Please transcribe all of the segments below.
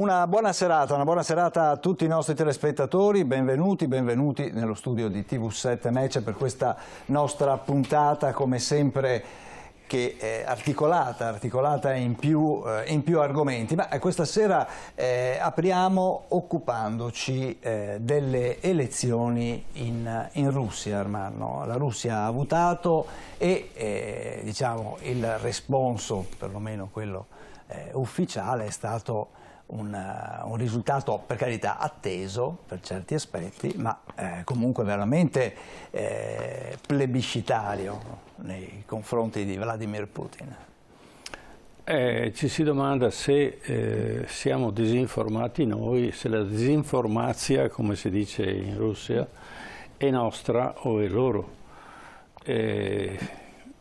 Una buona serata a tutti i nostri telespettatori, benvenuti nello studio di TV7 Match per questa nostra puntata, come sempre, che è articolata in più argomenti. Ma questa sera apriamo occupandoci delle elezioni in Russia, Armando. La Russia ha votato e diciamo, il responso, perlomeno quello ufficiale, è stato un risultato, per carità, atteso per certi aspetti, ma comunque veramente plebiscitario nei confronti di Vladimir Putin. Ci si domanda se siamo disinformati noi, se la disinformazione, come si dice in Russia, è nostra o è loro.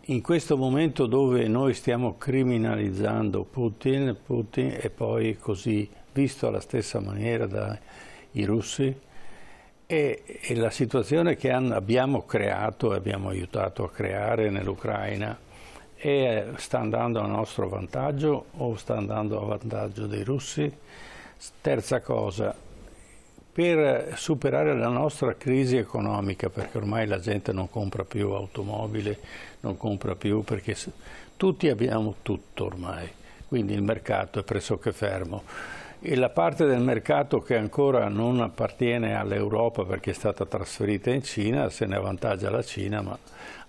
In questo momento dove noi stiamo criminalizzando Putin è poi così visto alla stessa maniera dai russi, e la situazione che abbiamo creato e abbiamo aiutato a creare nell'Ucraina sta andando a nostro vantaggio o sta andando a vantaggio dei russi? Terza cosa, per superare la nostra crisi economica, perché ormai la gente non compra più automobili, non compra più, perché tutti abbiamo tutto ormai, quindi il mercato è pressoché fermo. E la parte del mercato che ancora non appartiene all'Europa perché è stata trasferita in Cina, se ne avvantaggia la Cina, ma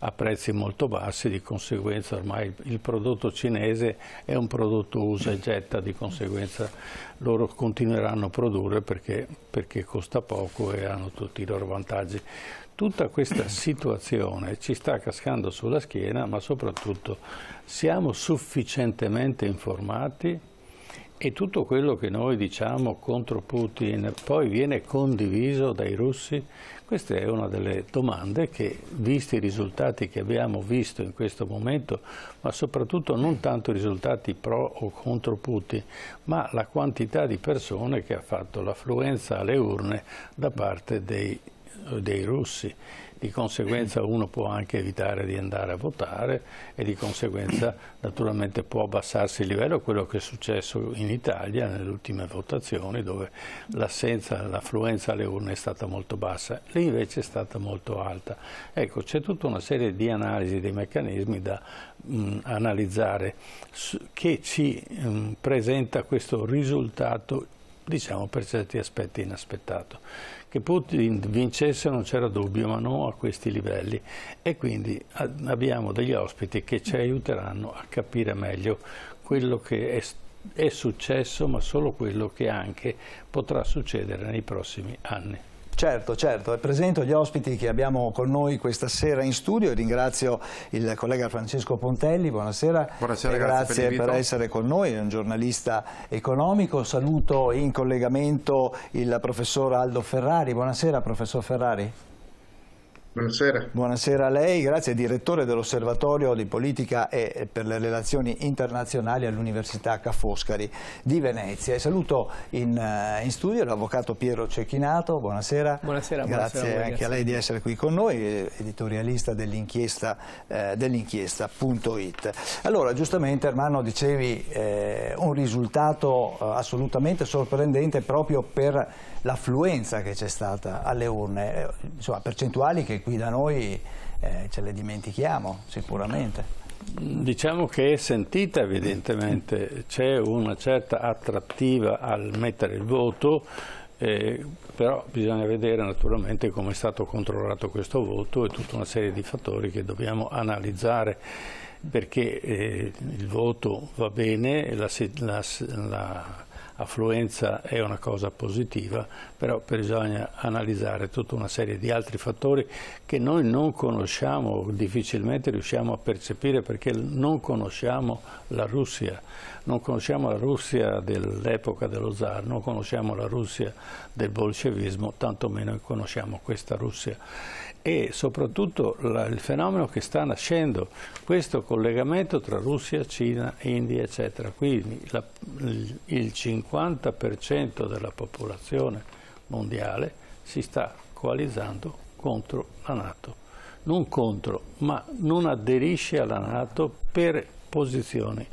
a prezzi molto bassi, di conseguenza ormai il prodotto cinese è un prodotto usa e getta, di conseguenza loro continueranno a produrre perché costa poco e hanno tutti i loro vantaggi. Tutta questa situazione ci sta cascando sulla schiena, ma soprattutto siamo sufficientemente informati e tutto quello che noi diciamo contro Putin poi viene condiviso dai russi? Questa è una delle domande che, visti i risultati che abbiamo visto in questo momento, ma soprattutto non tanto i risultati pro o contro Putin, ma la quantità di persone che ha fatto l'affluenza alle urne da parte dei russi. Di conseguenza uno può anche evitare di andare a votare e di conseguenza naturalmente può abbassarsi il livello, quello che è successo in Italia nelle ultime votazioni, dove l'affluenza alle urne è stata molto bassa, lì invece è stata molto alta. Ecco, c'è tutta una serie di analisi dei meccanismi da analizzare che ci presenta questo risultato, diciamo per certi aspetti inaspettato. Che Putin vincesse non c'era dubbio, ma non a questi livelli, e quindi abbiamo degli ospiti che ci aiuteranno a capire meglio quello che è successo, ma solo quello che anche potrà succedere nei prossimi anni. Certo, e presento gli ospiti che abbiamo con noi questa sera in studio e ringrazio il collega Francesco Pontelli, buonasera. Buonasera, grazie per essere con noi, è un giornalista economico. Saluto in collegamento il professor Aldo Ferrari, buonasera professor Ferrari. Buonasera. Buonasera a lei, grazie, è direttore dell'Osservatorio di Politica e per le Relazioni Internazionali all'Università Ca' Foscari di Venezia. E saluto in studio l'avvocato Piero Cecchinato, buonasera. Buonasera. Grazie anche a lei di essere qui con noi, editorialista dell'inchiesta.it. Allora, giustamente Armando dicevi un risultato assolutamente sorprendente proprio per l'affluenza che c'è stata alle urne, insomma percentuali che qui da noi ce le dimentichiamo sicuramente. Diciamo che è sentita evidentemente, c'è una certa attrattiva al mettere il voto, però bisogna vedere naturalmente come è stato controllato questo voto e tutta una serie di fattori che dobbiamo analizzare, perché il voto va bene, affluenza è una cosa positiva, però bisogna analizzare tutta una serie di altri fattori che noi non conosciamo, difficilmente riusciamo a percepire perché non conosciamo la Russia. Non conosciamo la Russia dell'epoca dello zar, non conosciamo la Russia del bolscevismo, tantomeno conosciamo questa Russia. E soprattutto il fenomeno che sta nascendo, questo collegamento tra Russia, Cina, India, eccetera. Quindi il 50% della popolazione mondiale si sta coalizzando contro la NATO. Non contro, ma non aderisce alla NATO per posizioni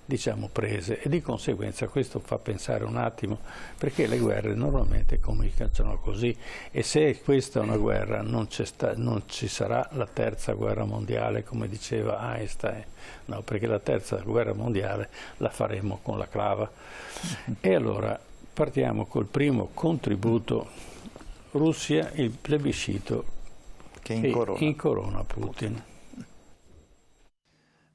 diciamo, prese, e di conseguenza questo fa pensare un attimo, perché le guerre normalmente cominciano così, e se questa è una guerra non ci sarà la terza guerra mondiale, come diceva Einstein, no, perché la terza guerra mondiale la faremo con la clava. E allora partiamo col primo contributo: Russia, il plebiscito che incorona Putin.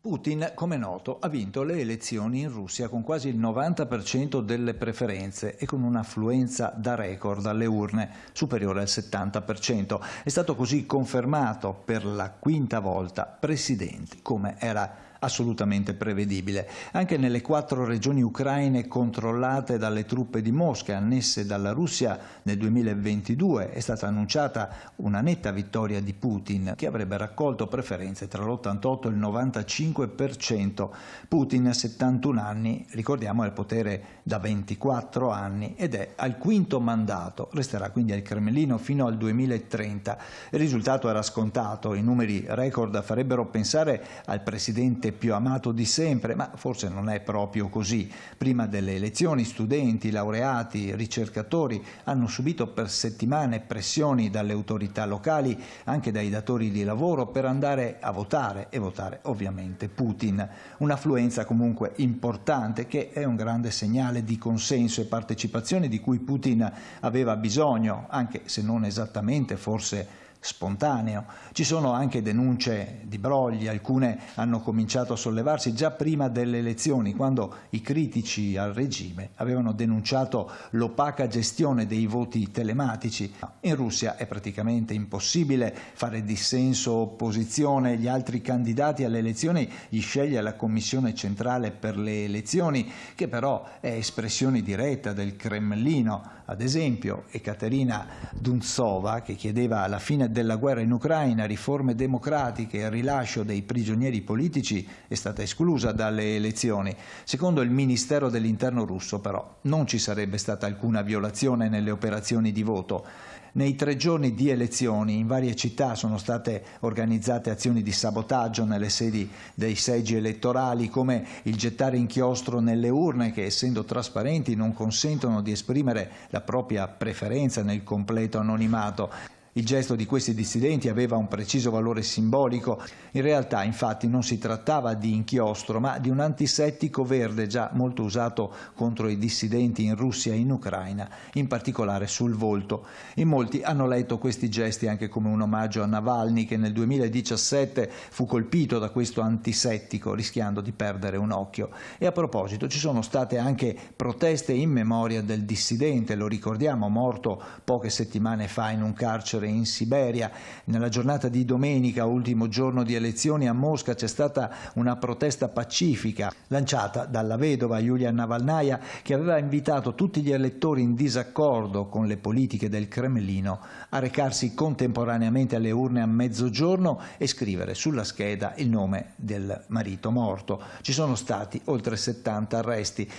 Putin, come noto, ha vinto le elezioni in Russia con quasi il 90% delle preferenze e con un'affluenza da record alle urne superiore al 70%. È stato così confermato per la quinta volta presidente, come era assolutamente prevedibile. Anche nelle 4 regioni ucraine controllate dalle truppe di Mosca, annesse dalla Russia nel 2022, è stata annunciata una netta vittoria di Putin, che avrebbe raccolto preferenze tra l'88 e il 95%. Putin, 71 anni, ricordiamo, è al potere da 24 anni ed è al quinto mandato, resterà quindi al Cremlino fino al 2030. Il risultato era scontato, i numeri record farebbero pensare al presidente più amato di sempre, ma forse non è proprio così. Prima delle elezioni studenti, laureati, ricercatori hanno subito per settimane pressioni dalle autorità locali, anche dai datori di lavoro, per andare a votare e votare ovviamente Putin. Un'affluenza comunque importante, che è un grande segnale di consenso e partecipazione di cui Putin aveva bisogno, anche se non esattamente forse spontaneo. Ci sono anche denunce di brogli, alcune hanno cominciato a sollevarsi già prima delle elezioni, quando i critici al regime avevano denunciato l'opaca gestione dei voti telematici. In Russia è praticamente impossibile fare dissenso o opposizione, gli altri candidati alle elezioni li sceglie la Commissione centrale per le elezioni, che però è espressione diretta del Cremlino. Ad esempio, Ekaterina Duntsova, che chiedeva alla fine della guerra in Ucraina riforme democratiche e il rilascio dei prigionieri politici, è stata esclusa dalle elezioni. Secondo il Ministero dell'Interno russo, però, non ci sarebbe stata alcuna violazione nelle operazioni di voto. Nei 3 giorni di elezioni in varie città sono state organizzate azioni di sabotaggio nelle sedi dei seggi elettorali, come il gettare inchiostro nelle urne che, essendo trasparenti, non consentono di esprimere la propria preferenza nel completo anonimato. Il gesto di questi dissidenti aveva un preciso valore simbolico. In realtà, infatti, non si trattava di inchiostro, ma di un antisettico verde già molto usato contro i dissidenti in Russia e in Ucraina, in particolare sul volto. In molti hanno letto questi gesti anche come un omaggio a Navalny, che nel 2017 fu colpito da questo antisettico, rischiando di perdere un occhio. E a proposito, ci sono state anche proteste in memoria del dissidente, lo ricordiamo, morto poche settimane fa in un carcere in Siberia. Nella giornata di domenica, ultimo giorno di elezioni, a Mosca c'è stata una protesta pacifica lanciata dalla vedova Yulia Navalnaya, che aveva invitato tutti gli elettori in disaccordo con le politiche del Cremlino a recarsi contemporaneamente alle urne a mezzogiorno e scrivere sulla scheda il nome del marito morto. Ci sono stati oltre 70 arresti.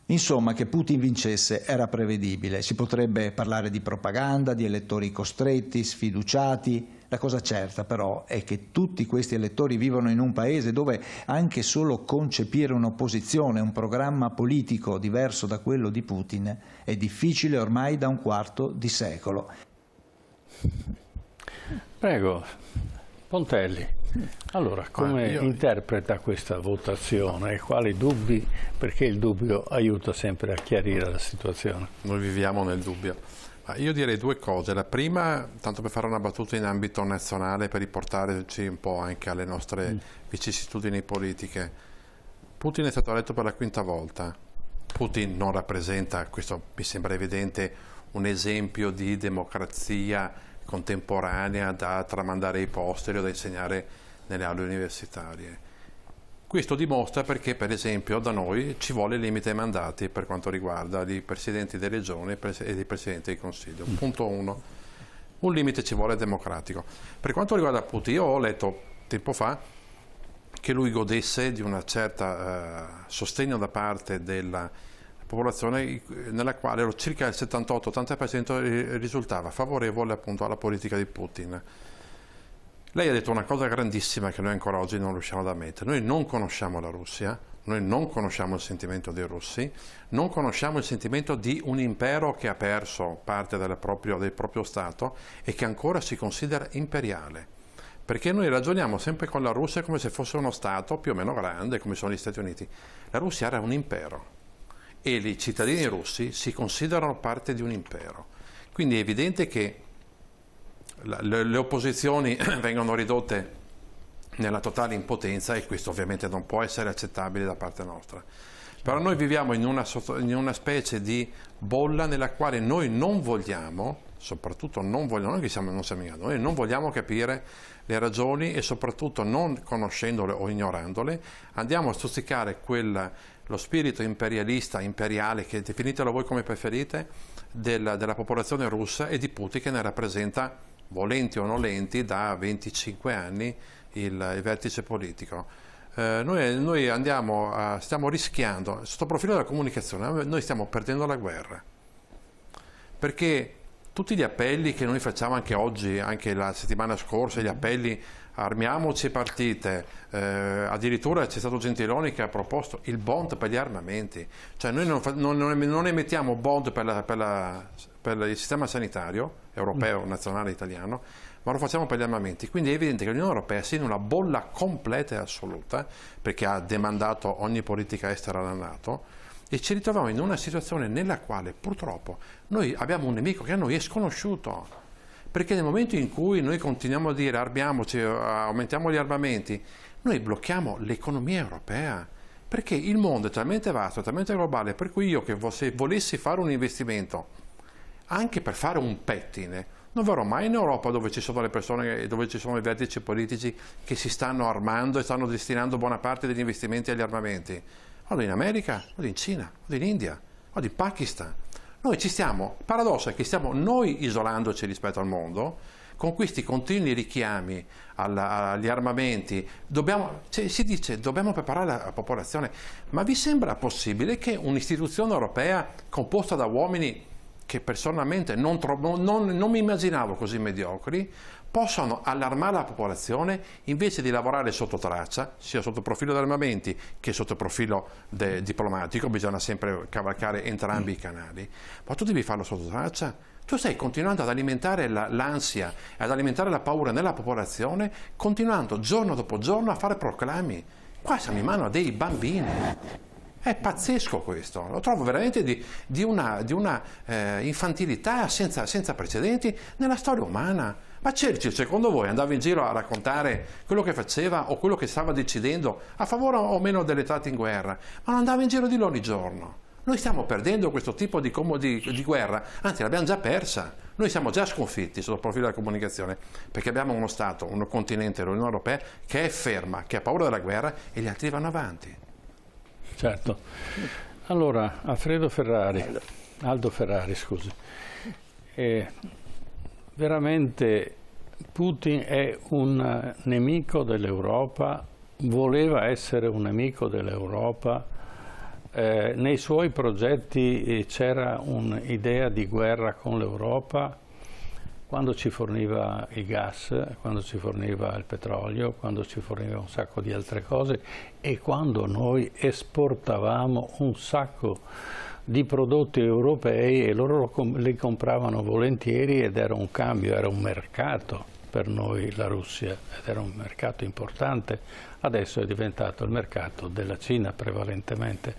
Insomma, che Putin vincesse era prevedibile. Si potrebbe parlare di propaganda, di elettori costretti, sfiduciati. La cosa certa però è che tutti questi elettori vivono in un paese dove anche solo concepire un'opposizione, un programma politico diverso da quello di Putin è difficile ormai da un quarto di secolo. Prego, Pontelli. Allora, come interpreta questa votazione e quali dubbi? Perché il dubbio aiuta sempre a chiarire la situazione. Noi viviamo nel dubbio. Io direi 2 cose. La prima, tanto per fare una battuta in ambito nazionale, per riportarci un po' anche alle nostre vicissitudini politiche. Putin è stato eletto per la 5ª volta. Putin non rappresenta, questo mi sembra evidente, un esempio di democrazia contemporanea da tramandare ai posteri o da insegnare nelle aule universitarie. Questo dimostra perché, per esempio, da noi ci vuole il limite ai mandati per quanto riguarda i presidenti delle regioni e i presidenti del Consiglio. Punto 1. Un limite ci vuole democratico. Per quanto riguarda Putin, io ho letto tempo fa che lui godesse di una certa sostegno da parte della popolazione, nella quale circa il 78-80% risultava favorevole appunto alla politica di Putin. Lei ha detto una cosa grandissima che noi ancora oggi non riusciamo ad ammettere. Noi non conosciamo la Russia, Noi non conosciamo il sentimento dei russi, non conosciamo il sentimento di un impero che ha perso parte del proprio Stato e che ancora si considera imperiale. Perché noi ragioniamo sempre con la Russia come se fosse uno Stato più o meno grande, come sono gli Stati Uniti. La Russia era un impero e i cittadini russi si considerano parte di un impero. Quindi è evidente che le opposizioni vengono ridotte nella totale impotenza e questo ovviamente non può essere accettabile da parte nostra. Però noi viviamo in una specie di bolla nella quale noi non vogliamo, soprattutto non siamo in grado, noi non vogliamo capire le ragioni e soprattutto non conoscendole o ignorandole, andiamo a stuzzicare lo spirito imperiale, che definitelo voi come preferite, della popolazione russa e di Putin, che ne rappresenta, volenti o nolenti, da 25 anni il vertice politico. Noi stiamo rischiando, sotto il profilo della comunicazione, noi stiamo perdendo la guerra, perché tutti gli appelli che noi facciamo anche oggi, anche la settimana scorsa, gli appelli armiamoci partite, addirittura c'è stato Gentiloni che ha proposto il bond per gli armamenti, cioè noi non emettiamo bond per il sistema sanitario europeo, nazionale, italiano, ma lo facciamo per gli armamenti. Quindi è evidente che l'Unione Europea sia in una bolla completa e assoluta, perché ha demandato ogni politica estera alla NATO, e ci ritroviamo in una situazione nella quale purtroppo noi abbiamo un nemico che a noi è sconosciuto, perché nel momento in cui noi continuiamo a dire armiamoci, aumentiamo gli armamenti, noi blocchiamo l'economia europea, perché il mondo è talmente vasto, talmente globale, per cui io che se volessi fare un investimento anche per fare un pettine, non verrò mai in Europa, dove ci sono le persone, dove ci sono i vertici politici che si stanno armando e stanno destinando buona parte degli investimenti agli armamenti. Vado in America, vado in Cina, vado in India, vado in Pakistan. Il paradosso è che stiamo noi isolandoci rispetto al mondo, con questi continui richiami agli armamenti. Si dice dobbiamo preparare la popolazione, ma vi sembra possibile che un'istituzione europea composta da uomini che personalmente non mi immaginavo così mediocri, possano allarmare la popolazione invece di lavorare sotto traccia, sia sotto il profilo degli armamenti che sotto il profilo diplomatico? Bisogna sempre cavalcare entrambi i canali, ma tu devi farlo sotto traccia. Tu stai continuando ad alimentare l'ansia, ad alimentare la paura nella popolazione, continuando giorno dopo giorno a fare proclami. Qua siamo in mano a dei bambini. È pazzesco questo, lo trovo veramente di una infantilità senza precedenti nella storia umana. Ma Churchill, secondo voi, andava in giro a raccontare quello che faceva o quello che stava decidendo a favore o meno delle tratte in guerra? Ma non andava in giro di ogni giorno. Noi stiamo perdendo questo tipo di guerra, anzi l'abbiamo già persa. Noi siamo già sconfitti sotto il profilo della comunicazione, perché abbiamo uno Stato, un continente, l'Unione Europea, che è ferma, che ha paura della guerra e gli altri vanno avanti. Certo. Allora, Aldo Ferrari, scusi. Veramente Putin è un nemico dell'Europa, voleva essere un nemico dell'Europa. Nei suoi progetti c'era un'idea di guerra con l'Europa quando ci forniva il gas, quando ci forniva il petrolio, quando ci forniva un sacco di altre cose e quando noi esportavamo un sacco di prodotti europei e loro li compravano volentieri ed era un cambio, era un mercato per noi la Russia ed era un mercato importante. Adesso è diventato il mercato della Cina prevalentemente.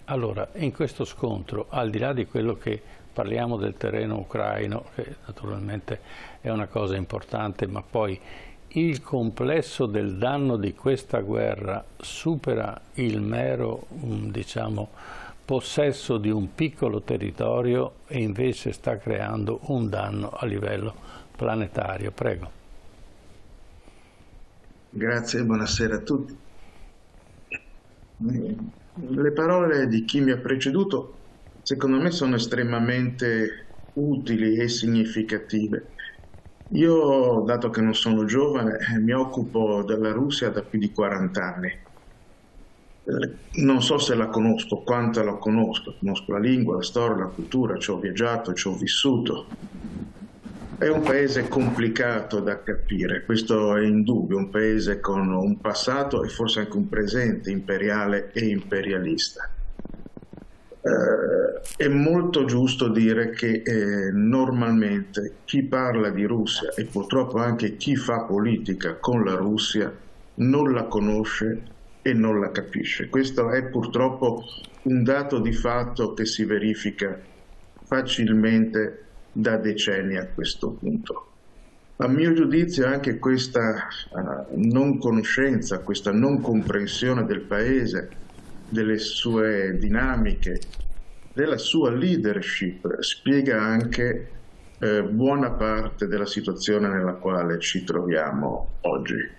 Allora, in questo scontro, al di là di quello che parliamo del terreno ucraino, che naturalmente è una cosa importante, ma poi il complesso del danno di questa guerra supera il mero, diciamo, possesso di un piccolo territorio e invece sta creando un danno a livello planetario. Prego. Grazie, buonasera a tutti. Le parole di chi mi ha preceduto secondo me sono estremamente utili e significative. Io, dato che non sono giovane, mi occupo della Russia da più di 40 anni. Non so se la conosco, quanto la conosco la lingua, la storia, la cultura, ci ho viaggiato, ci ho vissuto. È un paese complicato da capire, questo è indubbio, un paese con un passato e forse anche un presente imperiale e imperialista. È molto giusto dire che normalmente chi parla di Russia e purtroppo anche chi fa politica con la Russia non la conosce e non la capisce. Questo è purtroppo un dato di fatto che si verifica facilmente da decenni a questo punto. A mio giudizio anche questa non conoscenza, questa non comprensione del paese, delle sue dinamiche, della sua leadership, spiega anche buona parte della situazione nella quale ci troviamo oggi.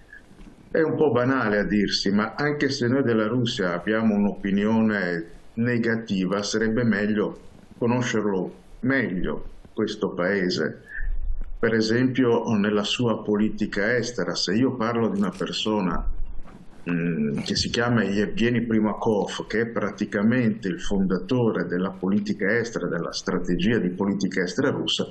È un po' banale a dirsi, ma anche se noi della Russia abbiamo un'opinione negativa, sarebbe meglio conoscerlo meglio, questo paese. Per esempio nella sua politica estera, se io parlo di una persona che si chiama Yevgeny Primakov, che è praticamente il fondatore della politica estera, della strategia di politica estera russa,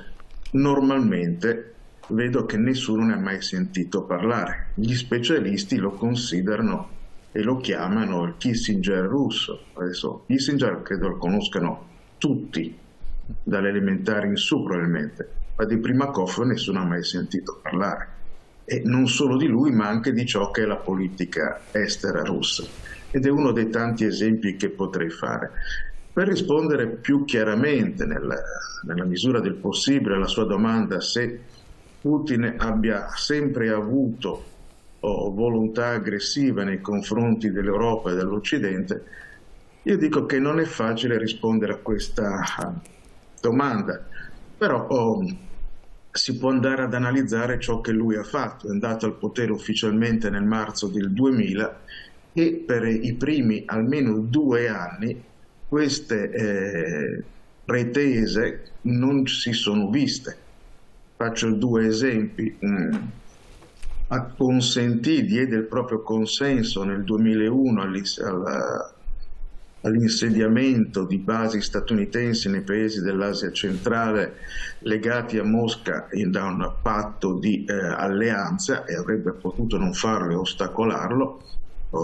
normalmente vedo che nessuno ne ha mai sentito parlare. Gli specialisti lo considerano e lo chiamano il Kissinger russo. Adesso Kissinger credo lo conoscano tutti, dalle elementari in su probabilmente, ma di Primakov nessuno ha mai sentito parlare. E non solo di lui, ma anche di ciò che è la politica estera russa. Ed è uno dei tanti esempi che potrei fare. Per rispondere più chiaramente, nella misura del possibile, alla sua domanda se Putin abbia sempre avuto volontà aggressiva nei confronti dell'Europa e dell'Occidente, io dico che non è facile rispondere a questa domanda, però si può andare ad analizzare ciò che lui ha fatto. È andato al potere ufficialmente nel marzo del 2000 e per i primi almeno 2 anni queste pretese non si sono viste. Faccio 2 esempi. Diede il proprio consenso nel 2001 all'insediamento di basi statunitensi nei paesi dell'Asia centrale legati a Mosca da un patto di alleanza, e avrebbe potuto non farlo e ostacolarlo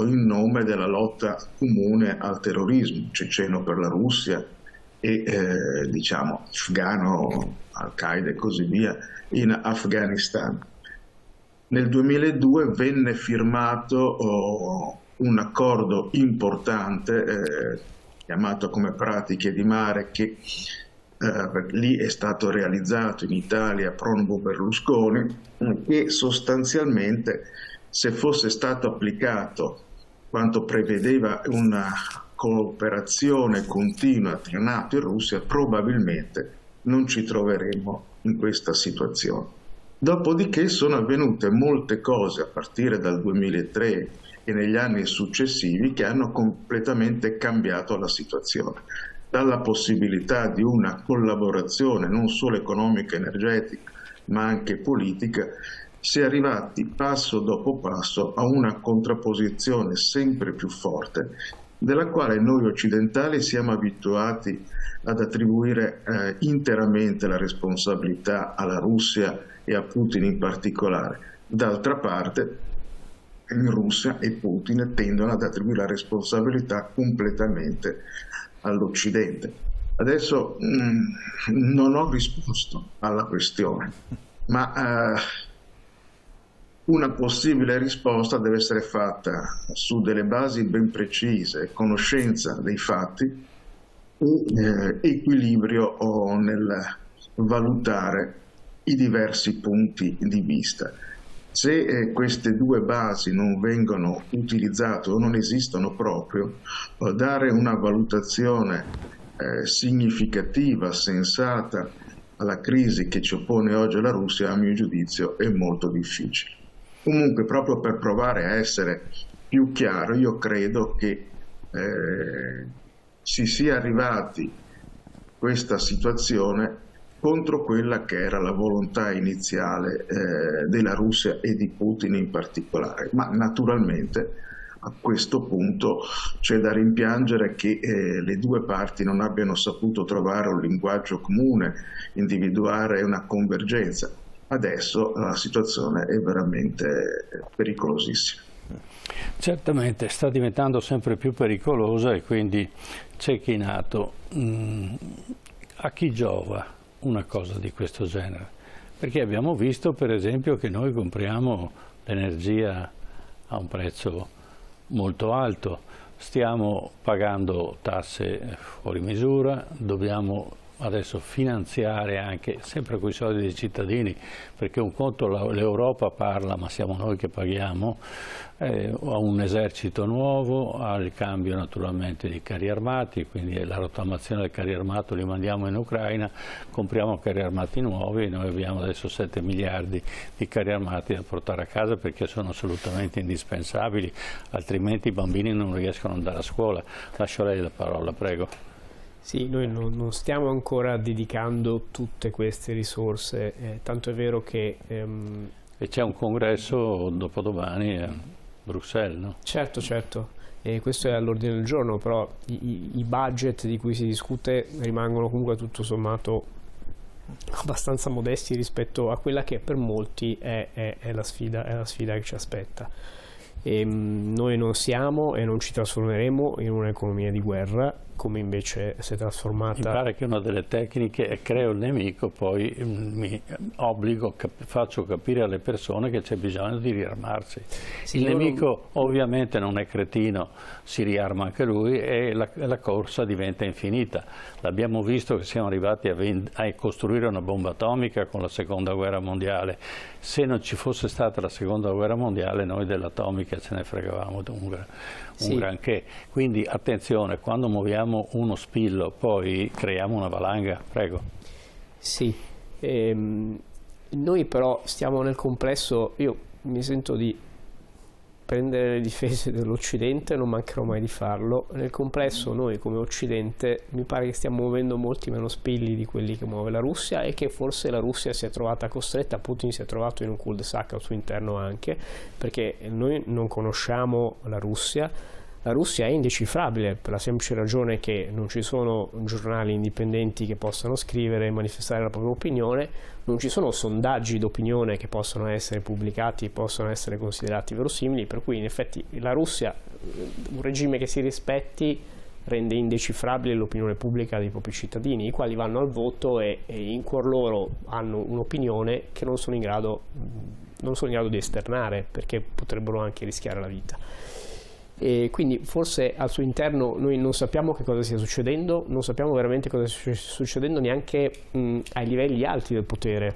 in nome della lotta comune al terrorismo ceceno per la Russia e diciamo afgano, Al-Qaeda e così via in Afghanistan. Nel 2002 venne firmato un accordo importante chiamato come pratiche di mare, che lì è stato realizzato in Italia Pronovo Berlusconi, che sostanzialmente, se fosse stato applicato quanto prevedeva una cooperazione continua tra NATO e Russia, probabilmente non ci troveremmo in questa situazione. Dopodiché sono avvenute molte cose a partire dal 2003 e negli anni successivi che hanno completamente cambiato la situazione. Dalla possibilità di una collaborazione non solo economica e energetica, ma anche politica, si è arrivati passo dopo passo a una contrapposizione sempre più forte, della quale noi occidentali siamo abituati ad attribuire interamente la responsabilità alla Russia e a Putin in particolare. D'altra parte, in Russia e Putin tendono ad attribuire la responsabilità completamente all'Occidente. Adesso non ho risposto alla questione, ma una possibile risposta deve essere fatta su delle basi ben precise, conoscenza dei fatti e equilibrio nel valutare i diversi punti di vista. Se queste 2 basi non vengono utilizzate o non esistono proprio, dare una valutazione significativa, sensata alla crisi che ci oppone oggi alla Russia, a mio giudizio, è molto difficile. Comunque, proprio per provare a essere più chiaro, io credo che si sia arrivati a questa situazione contro quella che era la volontà iniziale della Russia e di Putin in particolare, ma naturalmente a questo punto c'è da rimpiangere che le due parti non abbiano saputo trovare un linguaggio comune, individuare una convergenza. Adesso la situazione è veramente pericolosissima. Certamente sta diventando sempre più pericolosa e quindi c'è chinato. A chi giova una cosa di questo genere? Perché abbiamo visto per esempio che noi compriamo l'energia a un prezzo molto alto, stiamo pagando tasse fuori misura, dobbiamo adesso finanziare anche, sempre con i soldi dei cittadini, perché un conto l'Europa parla, ma siamo noi che paghiamo, a un esercito nuovo, al cambio naturalmente di carri armati, quindi la rottamazione del carri armato li mandiamo in Ucraina, compriamo carri armati nuovi e noi abbiamo adesso 7 miliardi di carri armati da portare a casa perché sono assolutamente indispensabili, altrimenti i bambini non riescono ad andare a scuola. Lascio a lei la parola, prego. Sì, noi non stiamo ancora dedicando tutte queste risorse, tanto è vero che... E c'è un congresso dopodomani a Bruxelles, no? Certo, e questo è all'ordine del giorno, però i budget di cui si discute rimangono comunque tutto sommato abbastanza modesti rispetto a quella che per molti è la sfida che ci aspetta. Noi non siamo e non ci trasformeremo in un'economia di guerra come invece si è trasformata. Mi pare che una delle tecniche è creo il nemico, poi mi obbligo, faccio capire alle persone che c'è bisogno di riarmarsi. Sì, il nemico ovviamente non è cretino, si riarma anche lui e la corsa diventa infinita. L'abbiamo visto che siamo arrivati a costruire una bomba atomica con la seconda guerra mondiale. Se non ci fosse stata la seconda guerra mondiale noi dell'atomica ce ne fregavamo un granché. Quindi attenzione, quando muoviamo uno spillo poi creiamo una valanga. Prego. Sì, noi però stiamo nel complesso, io mi sento di prendere le difese dell'Occidente, non mancherò mai di farlo. Nel complesso noi come Occidente mi pare che stiamo muovendo molti meno spilli di quelli che muove la Russia e che forse la Russia si è trovata costretta, Putin si è trovato in un cul-de-sac al suo interno anche, perché noi non conosciamo la Russia. La Russia è indecifrabile per la semplice ragione che non ci sono giornali indipendenti che possano scrivere e manifestare la propria opinione, non ci sono sondaggi d'opinione che possono essere pubblicati, possono essere considerati verosimili, per cui in effetti la Russia, un regime che si rispetti, rende indecifrabile l'opinione pubblica dei propri cittadini, i quali vanno al voto e in cuor loro hanno un'opinione che non sono in grado di esternare, perché potrebbero anche rischiare la vita. E quindi forse al suo interno noi non sappiamo che cosa stia succedendo, non sappiamo veramente cosa stia succedendo neanche ai livelli alti del potere.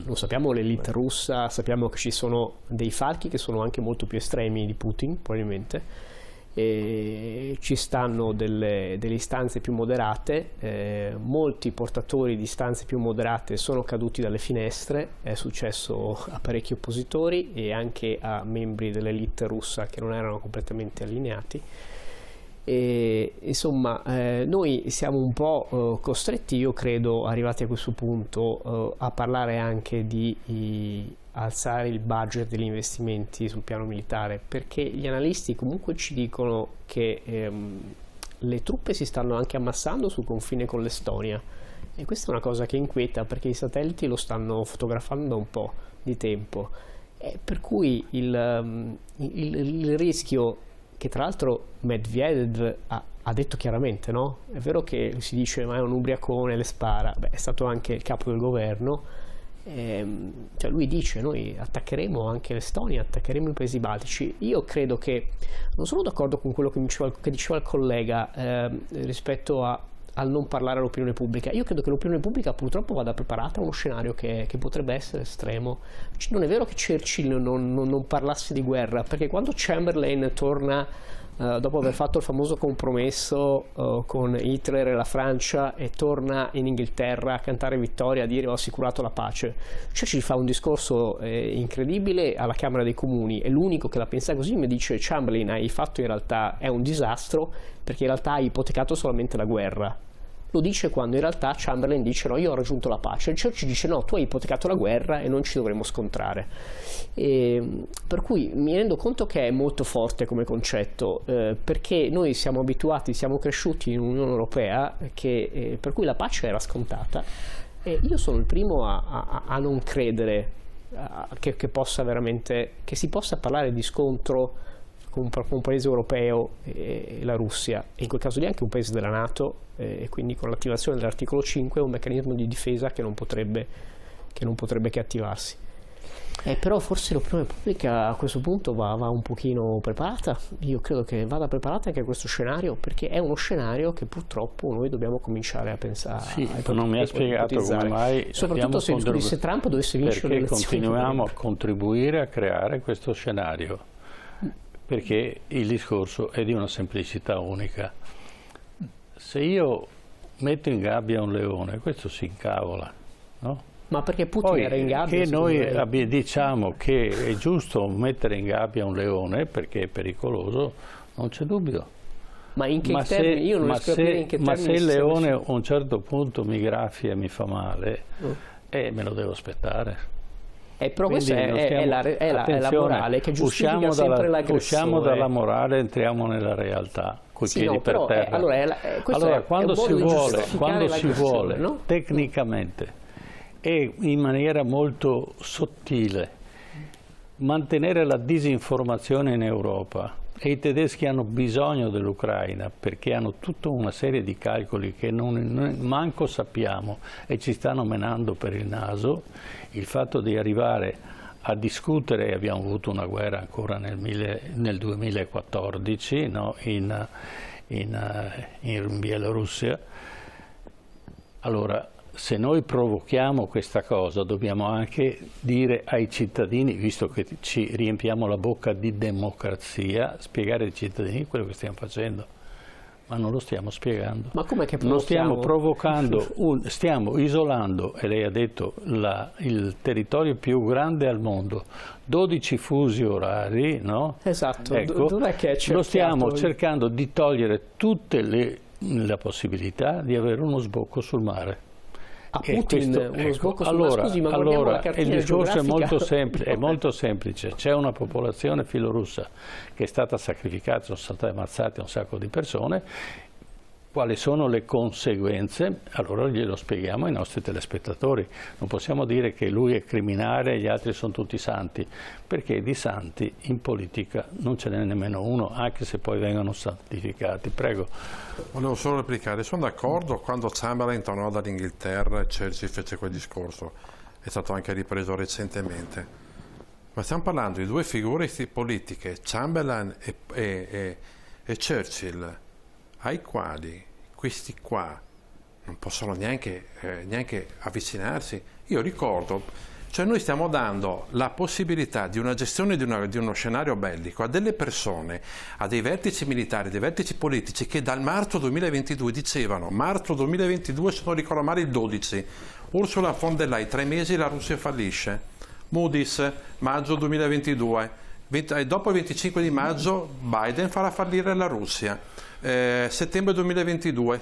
Non sappiamo l'elite russa, sappiamo che ci sono dei falchi che sono anche molto più estremi di Putin probabilmente, e ci stanno delle istanze più moderate, molti portatori di istanze più moderate sono caduti dalle finestre, è successo a parecchi oppositori e anche a membri dell'elite russa che non erano completamente allineati. E, insomma, noi siamo un po' costretti, io credo, arrivati a questo punto, a parlare anche di alzare il budget degli investimenti sul piano militare, perché gli analisti comunque ci dicono che le truppe si stanno anche ammassando sul confine con l'Estonia e questa è una cosa che inquieta perché i satelliti lo stanno fotografando da un po' di tempo, per cui il rischio che tra l'altro Medvedev ha detto chiaramente, no? È vero che si dice ma è un ubriacone, le spara, è stato anche il capo del governo, cioè lui dice noi attaccheremo anche l'Estonia, attaccheremo i paesi baltici. Io credo che non sono d'accordo con quello che diceva il collega rispetto al non parlare all'opinione pubblica. Io credo che l'opinione pubblica purtroppo vada preparata a uno scenario che potrebbe essere estremo. Non è vero che Churchill non parlasse di guerra, perché quando Chamberlain torna dopo aver fatto il famoso compromesso con Hitler e la Francia e torna in Inghilterra a cantare vittoria, a dire ho assicurato la pace, Churchill fa un discorso incredibile alla Camera dei Comuni e l'unico che la pensa così mi dice Chamberlain hai fatto in realtà è un disastro perché in realtà hai ipotecato solamente la guerra. lo dice quando in realtà Chamberlain dice no, io ho raggiunto la pace, il Churchill dice no, tu hai ipotecato la guerra e non ci dovremo scontrare. Per cui mi rendo conto che è molto forte come concetto, perché noi siamo abituati, siamo cresciuti in un'Unione Europea per cui la pace era scontata, e io sono il primo a non credere che si possa parlare di scontro con un paese europeo e la Russia, e in quel caso lì anche un paese della NATO, e quindi con l'attivazione dell'articolo 5 un meccanismo di difesa che non potrebbe che attivarsi. Però forse l'opinione pubblica a questo punto va un pochino preparata. Io credo che vada preparata anche a questo scenario, perché è uno scenario che purtroppo noi dobbiamo cominciare a pensare. Sì, non mi ha spiegato come mai, soprattutto se Trump dovesse vincere le elezioni. Perché continuiamo a contribuire a creare questo scenario, perché il discorso è di una semplicità unica. Se io metto in gabbia un leone, questo si incavola, no? Ma perché Putin era in gabbia? Che noi diciamo che è giusto mettere in gabbia un leone perché è pericoloso, non c'è dubbio. Ma in che termini? Io non riesco a capire in che termini. Ma se il leone a un certo punto mi graffia e mi fa male, me lo devo aspettare. Però questa è la morale che giustifica sempre l'aggressore. Usciamo dalla morale, entriamo nella realtà, coi piedi per terra. Allora, quando si vuole, no? Tecnicamente e in maniera molto sottile mantenere la disinformazione in Europa, e i tedeschi hanno bisogno dell'Ucraina perché hanno tutta una serie di calcoli che non manco sappiamo e ci stanno menando per il naso, il fatto di arrivare a discutere, abbiamo avuto una guerra ancora nel 2014, no? in Bielorussia. Allora, se noi provochiamo questa cosa, dobbiamo anche dire ai cittadini, visto che ci riempiamo la bocca di democrazia, spiegare ai cittadini quello che stiamo facendo. Ma non lo stiamo spiegando. Ma com'è che non stiamo provocando, stiamo isolando, e lei ha detto, il territorio più grande al mondo, 12 fusi orari, no? Esatto, ecco, dov'è che è lo stiamo cercando di togliere tutte la possibilità di avere uno sbocco sul mare. A Putin uno sbocco sul mare? Scusi, ma guardiamo la cartina il discorso geografica. è molto semplice. C'è una popolazione filorussa che è stata sacrificata, sono state ammazzate un sacco di persone. Quali sono le conseguenze? Allora glielo spieghiamo ai nostri telespettatori. Non possiamo dire che lui è criminale e gli altri sono tutti santi, perché di santi in politica non ce n'è nemmeno uno, anche se poi vengono santificati. Prego. Volevo solo replicare, sono d'accordo, quando Chamberlain tornò dall'Inghilterra e Churchill fece quel discorso, è stato anche ripreso recentemente. Ma stiamo parlando di due figure politiche, Chamberlain e Churchill, ai quali questi qua non possono neanche avvicinarsi. Io ricordo, cioè noi stiamo dando la possibilità di una gestione di uno scenario bellico a delle persone, a dei vertici militari, dei vertici politici che dal marzo 2022 dicevano, marzo 2022 se non ricordo male il 12, Ursula von der Leyen, 3 mesi la Russia fallisce, Moody's, maggio 2022, dopo il 25 di maggio Biden farà fallire la Russia. Settembre 2022,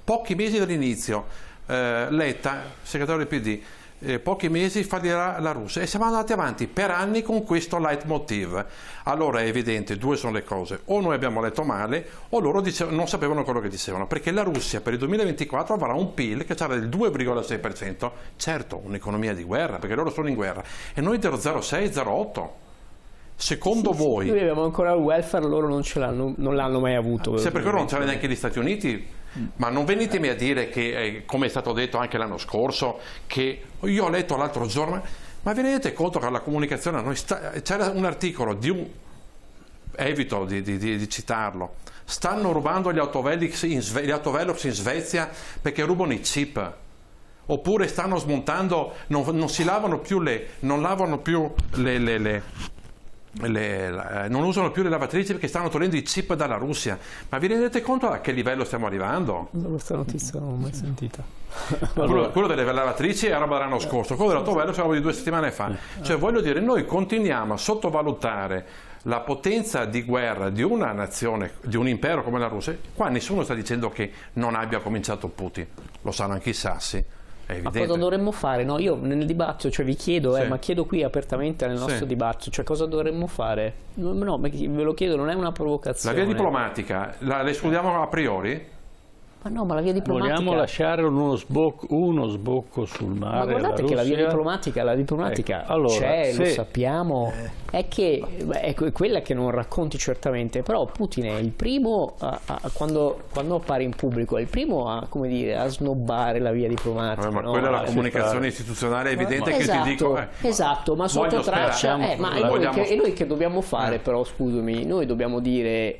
pochi mesi dall'inizio, Letta, segretario del PD, pochi mesi fallirà la Russia, e siamo andati avanti per anni con questo leitmotiv. Allora è evidente, due sono le cose: o noi abbiamo letto male o loro non sapevano quello che dicevano, perché la Russia per il 2024 avrà un PIL che sarà del 2,6%, certo un'economia di guerra perché loro sono in guerra, e noi dello 0,6-0,8%. Secondo voi? Noi abbiamo ancora il welfare, loro non l'hanno mai avuto. Se per quello non ce l'ha neanche gli Stati Uniti, ma non venitemi a dire che, come è stato detto anche l'anno scorso, che io ho letto l'altro giorno, ma vi rendete conto che la comunicazione, c'era un articolo evito di citarlo, stanno rubando gli autovelox in Svezia perché rubano i chip. Oppure stanno smontando, non lavano più non usano più le lavatrici perché stanno togliendo i chip dalla Russia. Ma vi rendete conto a che livello stiamo arrivando? Questa notizia non l'ho mai sentita. Quello delle lavatrici è roba dell'anno scorso, quello dell'autovello è roba di 2 settimane fa. Cioè, voglio dire, noi continuiamo a sottovalutare la potenza di guerra di una nazione, di un impero come la Russia. Qua nessuno sta dicendo che non abbia cominciato Putin, lo sanno anche i sassi. Ma cosa dovremmo fare? No, io nel dibattito, cioè vi chiedo, ma chiedo qui apertamente nel nostro dibattito, cioè cosa dovremmo fare? No, ve lo chiedo, non è una provocazione. La via diplomatica, la escludiamo a priori? Ma no, ma la via diplomatica... Vogliamo lasciare uno sbocco sul mare. Ma guardate che la via diplomatica ecco, allora, c'è, lo sappiamo, è che è quella che non racconti certamente, però Putin è il primo, quando appare in pubblico, è il primo a, come dire, a snobbare la via diplomatica. Ma quella è la comunicazione istituzionale, è evidente che ti dico... Esatto, ma sotto traccia... e noi che dobbiamo fare però, scusami, noi dobbiamo dire,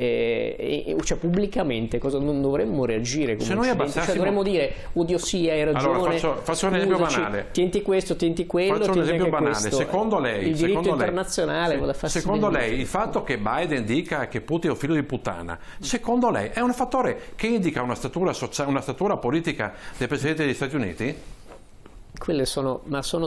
cioè pubblicamente, cosa non dovremmo reagire? Se noi abbassissimo... Cioè dovremmo dire, oddio sì, hai ragione, allora, faccio un esempio banale. Tienti questo, tienti quello, faccio un esempio banale. Secondo lei, il diritto internazionale, secondo lei il fatto che Biden dica che Putin è un figlio di puttana, secondo lei è un fattore che indica una statura politica del Presidente degli Stati Uniti? Quelle sono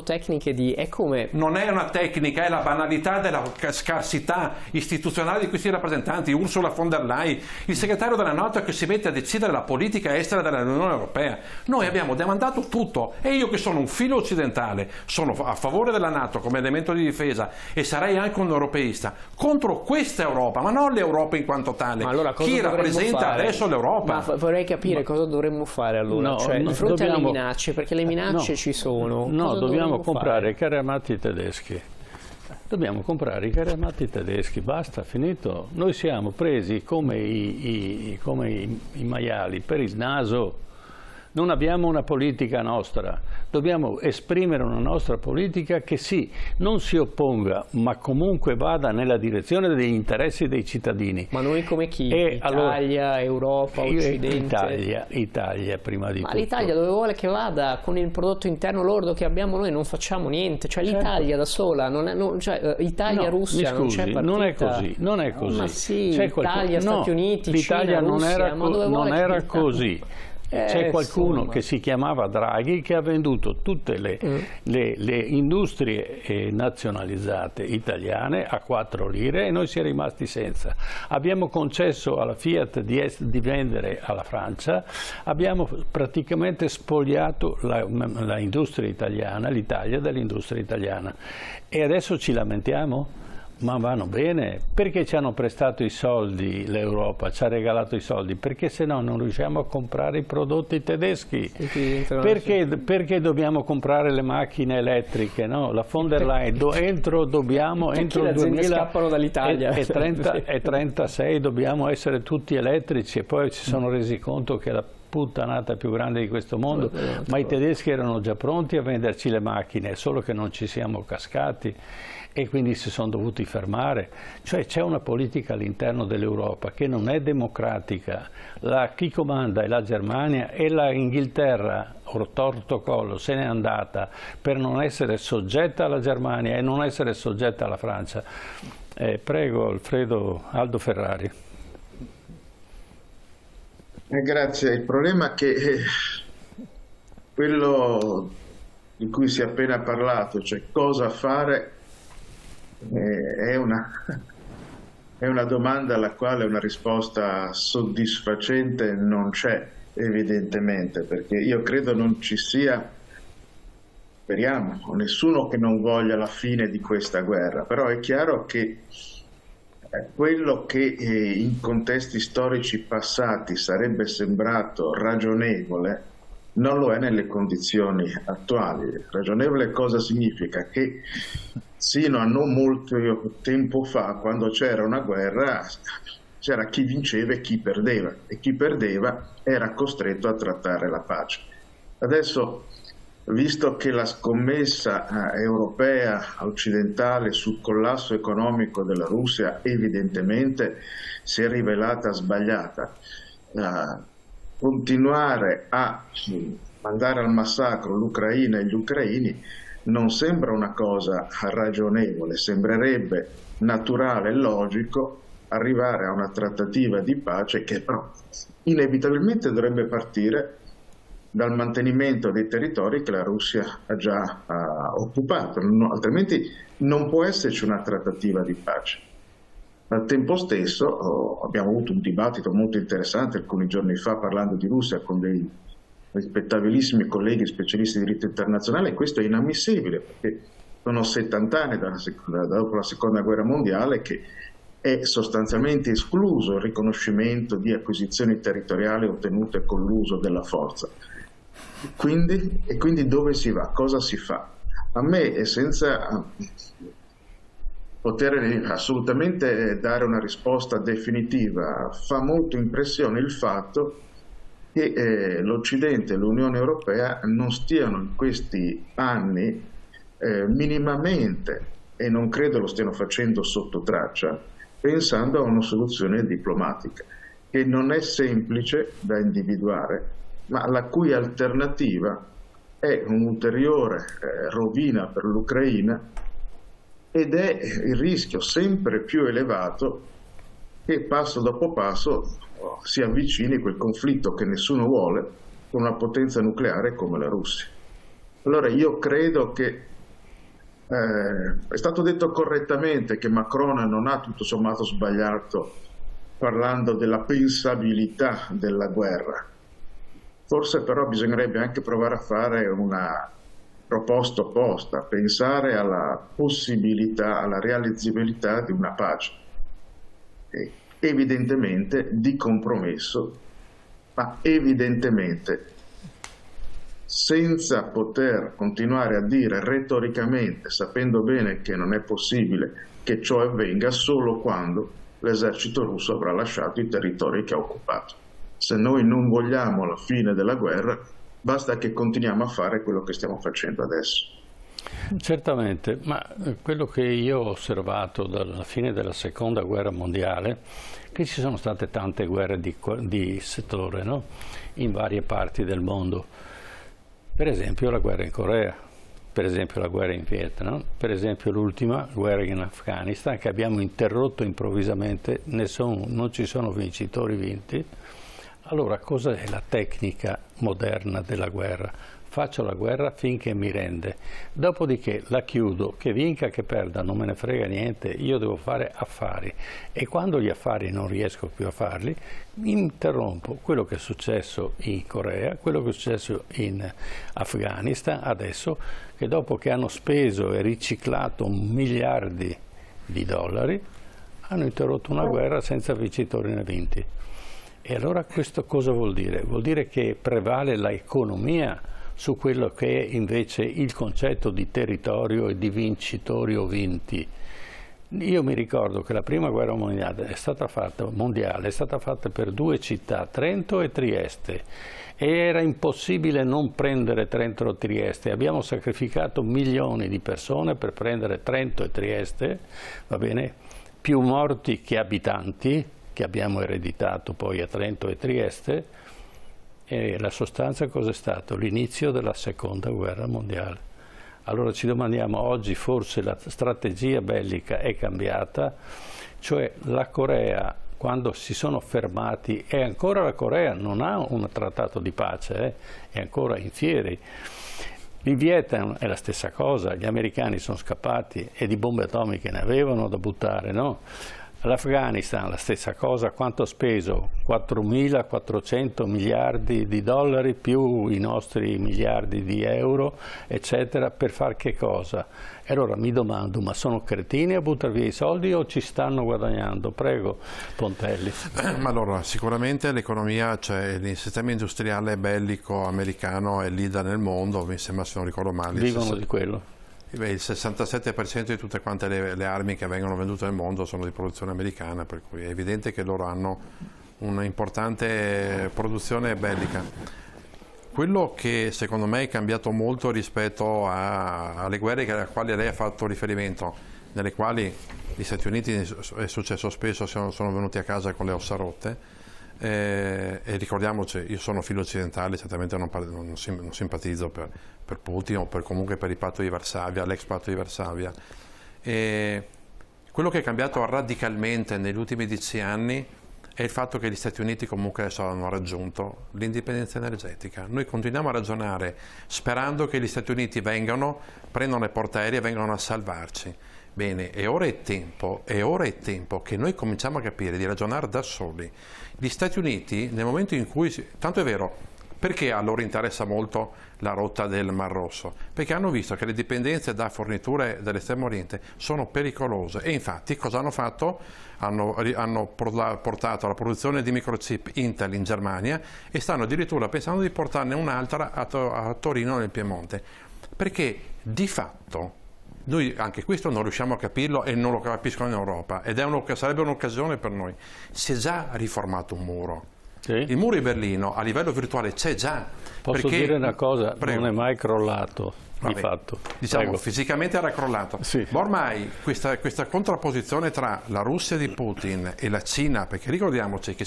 tecniche di... è come... Non è una tecnica, è la banalità della scarsità istituzionale di questi rappresentanti. Ursula von der Leyen, il segretario della NATO che si mette a decidere la politica estera dell'Unione Europea. Noi abbiamo demandato tutto e io che sono un filo occidentale, sono a favore della NATO come elemento di difesa e sarei anche un europeista, contro questa Europa, ma non l'Europa in quanto tale. Ma allora, chi rappresenta fare? Adesso l'Europa? Ma vorrei capire cosa dovremmo fare allora, di fronte alle minacce, perché le minacce ci sono. No, dobbiamo comprare i carri armati tedeschi. Dobbiamo comprare i carri armati tedeschi, basta, finito. Noi siamo presi come i maiali per il naso. Non abbiamo una politica nostra, dobbiamo esprimere una nostra politica che sì, non si opponga, ma comunque vada nella direzione degli interessi dei cittadini. Ma noi come chi? Italia, Europa, Occidente? Italia prima di tutto. Ma l'Italia dove vuole che vada con il prodotto interno lordo che abbiamo noi non facciamo niente, cioè l'Italia da sola, Italia-Russia non c'è partita. Non è così. Ma sì, Italia, Stati Uniti, l'Italia Cina, Russia, non era così. C'è qualcuno che si chiamava Draghi che ha venduto tutte le industrie nazionalizzate italiane a 4 lire e noi siamo rimasti senza. Abbiamo concesso alla Fiat di vendere alla Francia, abbiamo praticamente spogliato la industria italiana, l'Italia dell'industria italiana e adesso ci lamentiamo? Ma vanno bene, perché ci hanno prestato i soldi l'Europa, ci ha regalato i soldi, perché se no non riusciamo a comprare i prodotti tedeschi, perché dobbiamo comprare le macchine elettriche, no? La von der Leyen, entro il 2000 scappano dall'Italia e 36 dobbiamo essere tutti elettrici e poi si sono resi conto che la puttanata più grande di questo mondo, ma i tedeschi erano già pronti a venderci le macchine, solo che non ci siamo cascati e quindi si sono dovuti fermare. Cioè c'è una politica all'interno dell'Europa che non è democratica, chi comanda è la Germania e la Inghilterra, orto collo, se n'è andata per non essere soggetta alla Germania e non essere soggetta alla Francia. Prego Aldo Ferrari. Grazie. Il problema è che quello di cui si è appena parlato, cioè cosa fare, è una domanda alla quale una risposta soddisfacente non c'è, evidentemente, perché io credo non ci sia, speriamo, nessuno che non voglia la fine di questa guerra, però è chiaro che quello che in contesti storici passati sarebbe sembrato ragionevole non lo è nelle condizioni attuali. Ragionevole cosa significa? Che sino a non molto tempo fa, quando c'era una guerra, c'era chi vinceva e chi perdeva era costretto a trattare la pace. Adesso, visto che la scommessa europea, occidentale sul collasso economico della Russia evidentemente si è rivelata sbagliata, continuare a mandare al massacro l'Ucraina e gli ucraini non sembra una cosa ragionevole, sembrerebbe naturale e logico arrivare a una trattativa di pace che però inevitabilmente dovrebbe partire dal mantenimento dei territori che la Russia ha già occupato, altrimenti non può esserci una trattativa di pace. Al tempo stesso abbiamo avuto un dibattito molto interessante alcuni giorni fa parlando di Russia con dei rispettabilissimi colleghi specialisti di diritto internazionale, e questo è inammissibile perché sono 70 anni dopo la seconda guerra mondiale che è sostanzialmente escluso il riconoscimento di acquisizioni territoriali ottenute con l'uso della forza. Quindi dove si va? Cosa si fa? A me, senza poter assolutamente dare una risposta definitiva, fa molto impressione il fatto che l'Occidente e l'Unione Europea non stiano in questi anni minimamente, e non credo lo stiano facendo sotto traccia, pensando a una soluzione diplomatica, che non è semplice da individuare, ma la cui alternativa è un'ulteriore rovina per l'Ucraina ed è il rischio sempre più elevato che passo dopo passo si avvicini quel conflitto che nessuno vuole con una potenza nucleare come la Russia. Allora io credo che è stato detto correttamente che Macron non ha tutto sommato sbagliato parlando della pensabilità della guerra. Forse però bisognerebbe anche provare a fare una proposta opposta, pensare alla possibilità, alla realizzabilità di una pace, evidentemente di compromesso, ma evidentemente senza poter continuare a dire retoricamente, sapendo bene che non è possibile che ciò avvenga solo quando l'esercito russo avrà lasciato i territori che ha occupato. Se noi non vogliamo la fine della guerra, basta che continuiamo a fare quello che stiamo facendo adesso. Certamente, ma quello che io ho osservato dalla fine della seconda guerra mondiale, che ci sono state tante guerre di settore, no? In varie parti del mondo. Per esempio la guerra in Corea, per esempio la guerra in Vietnam, per esempio l'ultima guerra in Afghanistan che abbiamo interrotto improvvisamente, non ci sono vincitori vinti. Allora cos'è la tecnica moderna della guerra? Faccio la guerra finché mi rende, dopodiché la chiudo, che vinca che perda, non me ne frega niente, io devo fare affari e quando gli affari non riesco più a farli, interrompo quello che è successo in Corea, quello che è successo in Afghanistan, adesso che dopo che hanno speso e riciclato miliardi di dollari, hanno interrotto una guerra senza vincitori né vinti. E allora questo cosa vuol dire? Vuol dire che prevale l'economia su quello che è invece il concetto di territorio e di vincitori o vinti. Io mi ricordo che la prima guerra mondiale è stata fatta per due città, Trento e Trieste, e era impossibile non prendere Trento e Trieste. Abbiamo sacrificato milioni di persone per prendere Trento e Trieste, va bene? Più morti che abitanti, che abbiamo ereditato poi a Trento e Trieste. E la sostanza cosa è stato? L'inizio della seconda guerra mondiale. Allora ci domandiamo oggi forse la strategia bellica è cambiata, cioè la Corea quando si sono fermati, e ancora la Corea non ha un trattato di pace, è ancora in fieri. Il Vietnam è la stessa cosa, gli americani sono scappati e di bombe atomiche ne avevano da buttare, no? L'Afghanistan la stessa cosa, quanto ha speso? 4.400 miliardi di dollari più i nostri miliardi di euro, eccetera, per far che cosa? E allora mi domando, ma sono cretini a buttare via i soldi o ci stanno guadagnando? Prego, Pontelli. Ma allora, sicuramente l'economia, cioè il sistema industriale bellico americano è leader nel mondo, mi sembra se non ricordo male. Vivono di quello. Il 67% di tutte quante le armi che vengono vendute nel mondo sono di produzione americana, per cui è evidente che loro hanno un'importante produzione bellica. Quello che secondo me è cambiato molto rispetto alle guerre alle quali lei ha fatto riferimento, nelle quali gli Stati Uniti, è successo spesso, sono venuti a casa con le ossa rotte, E ricordiamoci, io sono filo occidentale, certamente non simpatizzo per Putin o comunque per il patto di Varsavia, l'ex patto di Varsavia. E quello che è cambiato radicalmente negli ultimi 10 anni è il fatto che gli Stati Uniti comunque adesso hanno raggiunto l'indipendenza energetica. Noi continuiamo a ragionare sperando che gli Stati Uniti prendano i portaerei e vengano a salvarci. Bene, è ora è tempo che noi cominciamo a capire, di ragionare da soli. Gli Stati Uniti, nel momento in cui, tanto è vero, perché a loro interessa molto la rotta del Mar Rosso? Perché hanno visto che le dipendenze da forniture dell'estremo oriente sono pericolose e infatti cosa hanno fatto? Hanno portato la produzione di microchip Intel in Germania e stanno addirittura pensando di portarne un'altra a Torino nel Piemonte. Perché di fatto noi anche questo non riusciamo a capirlo e non lo capiscono in Europa ed sarebbe un'occasione per noi. Si è già riformato un muro. Sì. Il muro di Berlino a livello virtuale c'è già. Posso dire una cosa? Prego. Non è mai crollato. Di fatto. Diciamo, Prego. Fisicamente era crollato. Sì. Ma ormai questa contrapposizione tra la Russia di Putin e la Cina, perché ricordiamoci che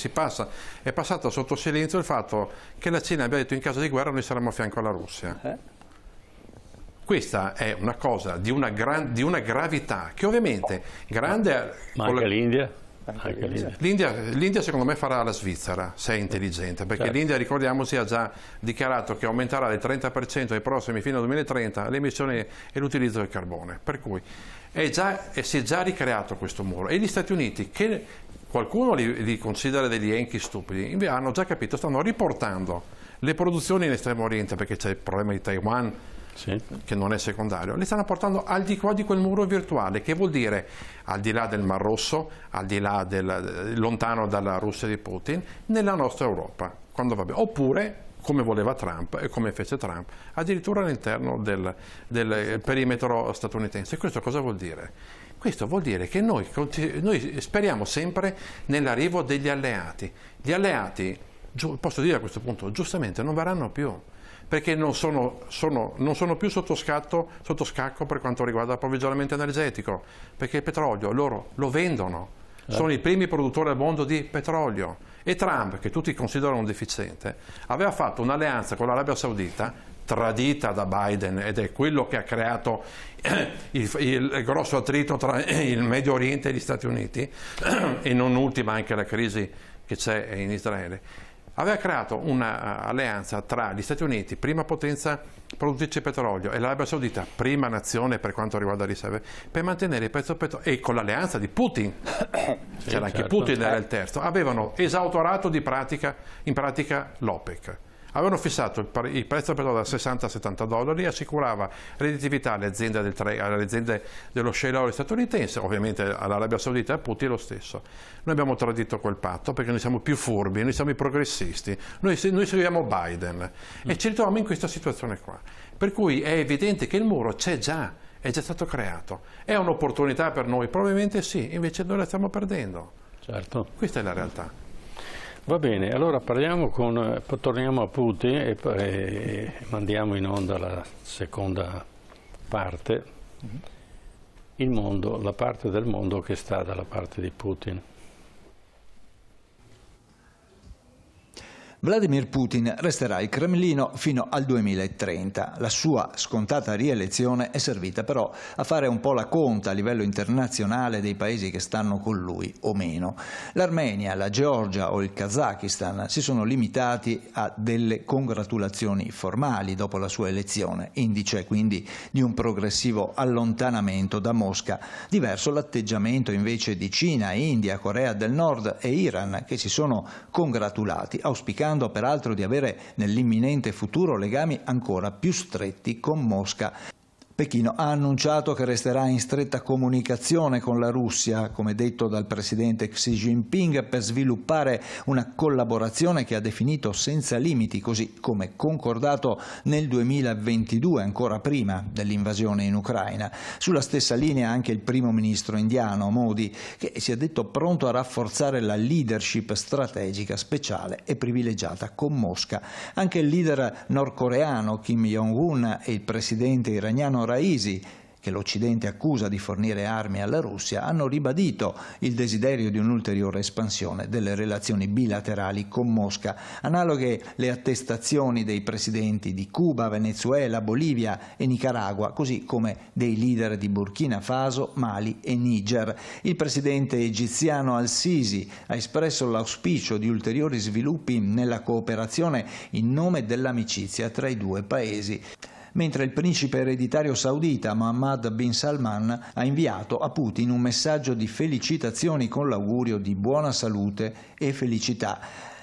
è passato sotto silenzio il fatto che la Cina abbia detto in caso di guerra noi saremo a fianco alla Russia. Questa è una cosa di una gravità che ovviamente grande... Ma anche l'India? L'India secondo me farà la Svizzera se è intelligente, perché certo. L'India, ricordiamoci, ha già dichiarato che aumenterà del 30% nei prossimi fino al 2030 le emissioni e l'utilizzo del carbone, per cui si è già ricreato questo muro e gli Stati Uniti, che qualcuno li considera degli enkhi stupidi, hanno già capito, stanno riportando le produzioni in Estremo Oriente, perché c'è il problema di Taiwan, sì, che non è secondario, li stanno portando al di qua di quel muro virtuale, che vuol dire al di là del Mar Rosso, al di là lontano dalla Russia di Putin, nella nostra Europa, quando va bene. Oppure, come voleva Trump e come fece Trump, addirittura all'interno del perimetro statunitense. Questo cosa vuol dire? Questo vuol dire che noi speriamo sempre nell'arrivo degli alleati. Gli alleati, posso dire a questo punto, giustamente non verranno più, perché non sono più sotto scacco per quanto riguarda l'approvvigionamento energetico, perché il petrolio loro lo vendono, sono i primi produttori al mondo di petrolio. E Trump, che tutti considerano un deficiente, aveva fatto un'alleanza con l'Arabia Saudita, tradita da Biden, ed è quello che ha creato il grosso attrito tra il Medio Oriente e gli Stati Uniti, e non ultima anche la crisi che c'è in Israele. Aveva creato un'alleanza tra gli Stati Uniti, prima potenza produttrice di petrolio, e l'Arabia Saudita, prima nazione per quanto riguarda le riserve, per mantenere il prezzo del petrolio, e con l'alleanza di Putin, sì, c'era anche certo. Putin era il terzo, avevano esautorato in pratica l'OPEC. Avevano fissato il prezzo del petrolio da 60 a 70 dollari, assicurava redditività alle aziende dello shale oil statunitense, ovviamente all'Arabia Saudita e a Putin lo stesso. Noi abbiamo tradito quel patto perché noi siamo più furbi, noi siamo i progressisti, noi seguiamo Biden e ci ritroviamo in questa situazione qua. Per cui è evidente che il muro c'è già, è già stato creato. È un'opportunità per noi? Probabilmente sì, invece noi la stiamo perdendo. Certo. Questa è la realtà. Va bene, allora torniamo a Putin e mandiamo in onda la seconda parte, il mondo, la parte del mondo che sta dalla parte di Putin. Vladimir Putin resterà al Cremlino fino al 2030. La sua scontata rielezione è servita però a fare un po' la conta a livello internazionale dei paesi che stanno con lui o meno. L'Armenia, la Georgia o il Kazakistan si sono limitati a delle congratulazioni formali dopo la sua elezione, indice quindi di un progressivo allontanamento da Mosca. Diverso l'atteggiamento invece di Cina, India, Corea del Nord e Iran, che si sono congratulati, auspicando peraltro di avere nell'imminente futuro legami ancora più stretti con Mosca. Pechino ha annunciato che resterà in stretta comunicazione con la Russia, come detto dal presidente Xi Jinping, per sviluppare una collaborazione che ha definito senza limiti, così come concordato nel 2022, ancora prima dell'invasione in Ucraina. Sulla stessa linea anche il primo ministro indiano Modi, che si è detto pronto a rafforzare la leadership strategica speciale e privilegiata con Mosca. Anche il leader nordcoreano Kim Jong-un e il presidente iraniano Raisi, che l'Occidente accusa di fornire armi alla Russia, hanno ribadito il desiderio di un'ulteriore espansione delle relazioni bilaterali con Mosca. Analoghe le attestazioni dei presidenti di Cuba, Venezuela, Bolivia e Nicaragua, così come dei leader di Burkina Faso, Mali e Niger. Il presidente egiziano al-Sisi ha espresso l'auspicio di ulteriori sviluppi nella cooperazione in nome dell'amicizia tra i due paesi, mentre il principe ereditario saudita Mohammed bin Salman ha inviato a Putin un messaggio di felicitazioni con l'augurio di buona salute e felicità.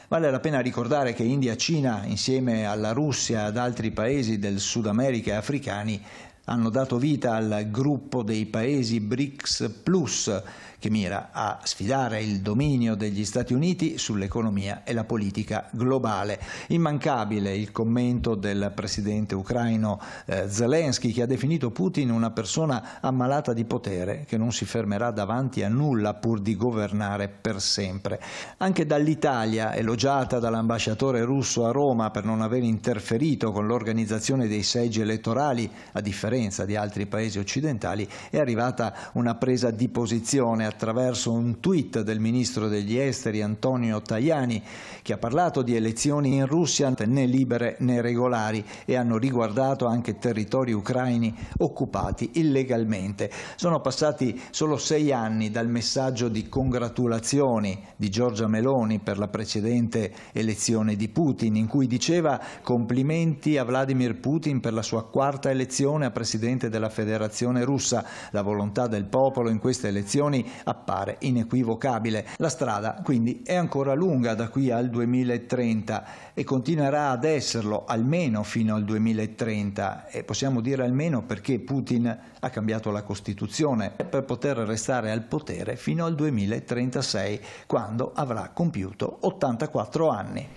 Vale la pena ricordare che India e Cina, insieme alla Russia e ad altri paesi del Sud America e africani, hanno dato vita al gruppo dei paesi BRICS Plus, che mira a sfidare il dominio degli Stati Uniti sull'economia e la politica globale. Immancabile il commento del presidente ucraino Zelensky, che ha definito Putin una persona ammalata di potere che non si fermerà davanti a nulla pur di governare per sempre. Anche dall'Italia, elogiata dall'ambasciatore russo a Roma per non aver interferito con l'organizzazione dei seggi elettorali, a differenza di altri paesi occidentali, è arrivata una presa di posizione attraverso un tweet del ministro degli esteri Antonio Tajani, che ha parlato di elezioni in Russia né libere né regolari e hanno riguardato anche territori ucraini occupati illegalmente. Sono passati solo 6 anni dal messaggio di congratulazioni di Giorgia Meloni per la precedente elezione di Putin, in cui diceva: complimenti a Vladimir Putin per la sua 4ª elezione a presidente della Federazione Russa. La volontà del popolo in queste elezioni appare inequivocabile. La strada quindi è ancora lunga da qui al 2030 e continuerà ad esserlo almeno fino al 2030, e possiamo dire almeno perché Putin ha cambiato la Costituzione per poter restare al potere fino al 2036, quando avrà compiuto 84 anni.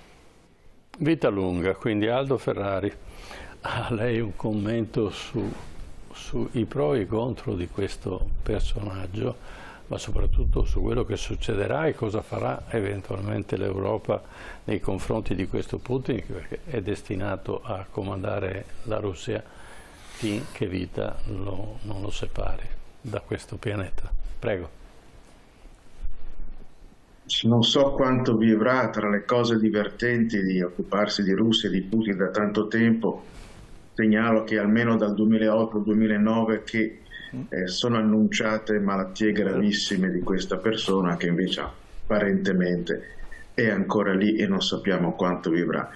Vita lunga, quindi Aldo Ferrari. A lei un commento sui pro e i contro di questo personaggio, ma soprattutto su quello che succederà e cosa farà eventualmente l'Europa nei confronti di questo Putin, perché è destinato a comandare la Russia finché vita non lo separi da questo pianeta. Prego. Non so quanto vivrà. Tra le cose divertenti di occuparsi di Russia e di Putin da tanto tempo, segnalo che almeno dal 2008-2009 che sono annunciate malattie gravissime di questa persona, che invece apparentemente è ancora lì e non sappiamo quanto vivrà.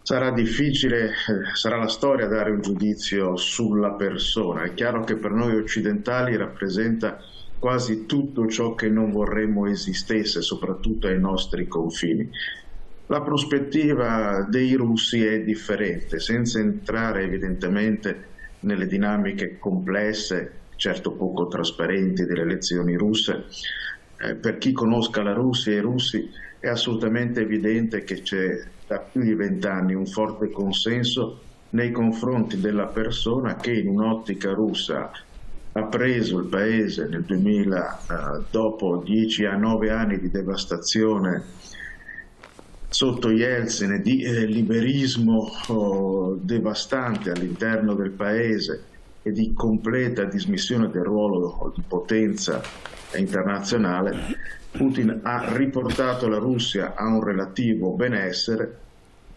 Sarà difficile, sarà la storia dare un giudizio sulla persona. È chiaro che per noi occidentali rappresenta quasi tutto ciò che non vorremmo esistesse, soprattutto ai nostri confini. La prospettiva dei russi è differente, senza entrare evidentemente nelle dinamiche complesse, certo poco trasparenti, delle elezioni russe. Per chi conosca la Russia e i russi è assolutamente evidente che c'è da più di 20 anni un forte consenso nei confronti della persona che in un'ottica russa ha preso il paese nel 2000, dopo 10 a 9 anni di devastazione sotto Yeltsin e di liberismo devastante all'interno del paese e di completa dismissione del ruolo di potenza internazionale. Putin ha riportato la Russia a un relativo benessere,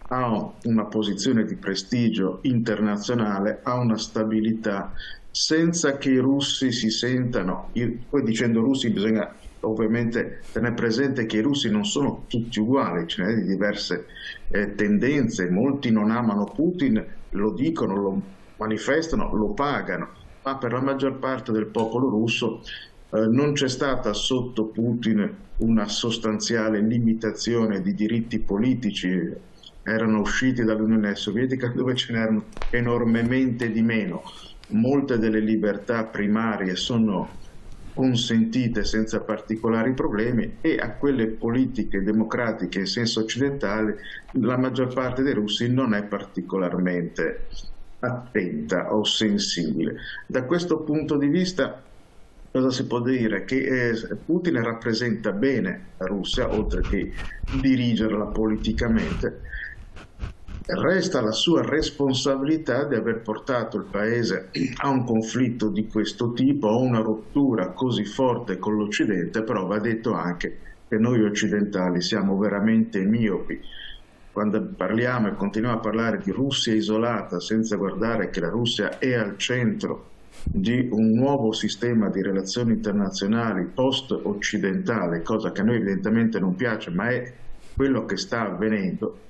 a una posizione di prestigio internazionale, a una stabilità, senza che i russi si sentano. Poi dicendo russi bisogna ovviamente tenere presente che i russi non sono tutti uguali, ce n'è di diverse tendenze. Molti non amano Putin, lo dicono, lo manifestano, lo pagano, ma per la maggior parte del popolo russo non c'è stata sotto Putin una sostanziale limitazione di diritti politici. Erano usciti dall'Unione Sovietica dove ce n'erano enormemente di meno. Molte delle libertà primarie sono consentite senza particolari problemi, e a quelle politiche democratiche in senso occidentale la maggior parte dei russi non è particolarmente attenta o sensibile. Da questo punto di vista cosa si può dire? Che Putin rappresenta bene la Russia, oltre che dirigerla politicamente, resta la sua responsabilità di aver portato il paese a un conflitto di questo tipo, a una rottura così forte con l'Occidente, però va detto anche che noi occidentali siamo veramente miopi. Quando parliamo e continuiamo a parlare di Russia isolata senza guardare che la Russia è al centro di un nuovo sistema di relazioni internazionali post-occidentale, cosa che a noi evidentemente non piace, ma è quello che sta avvenendo.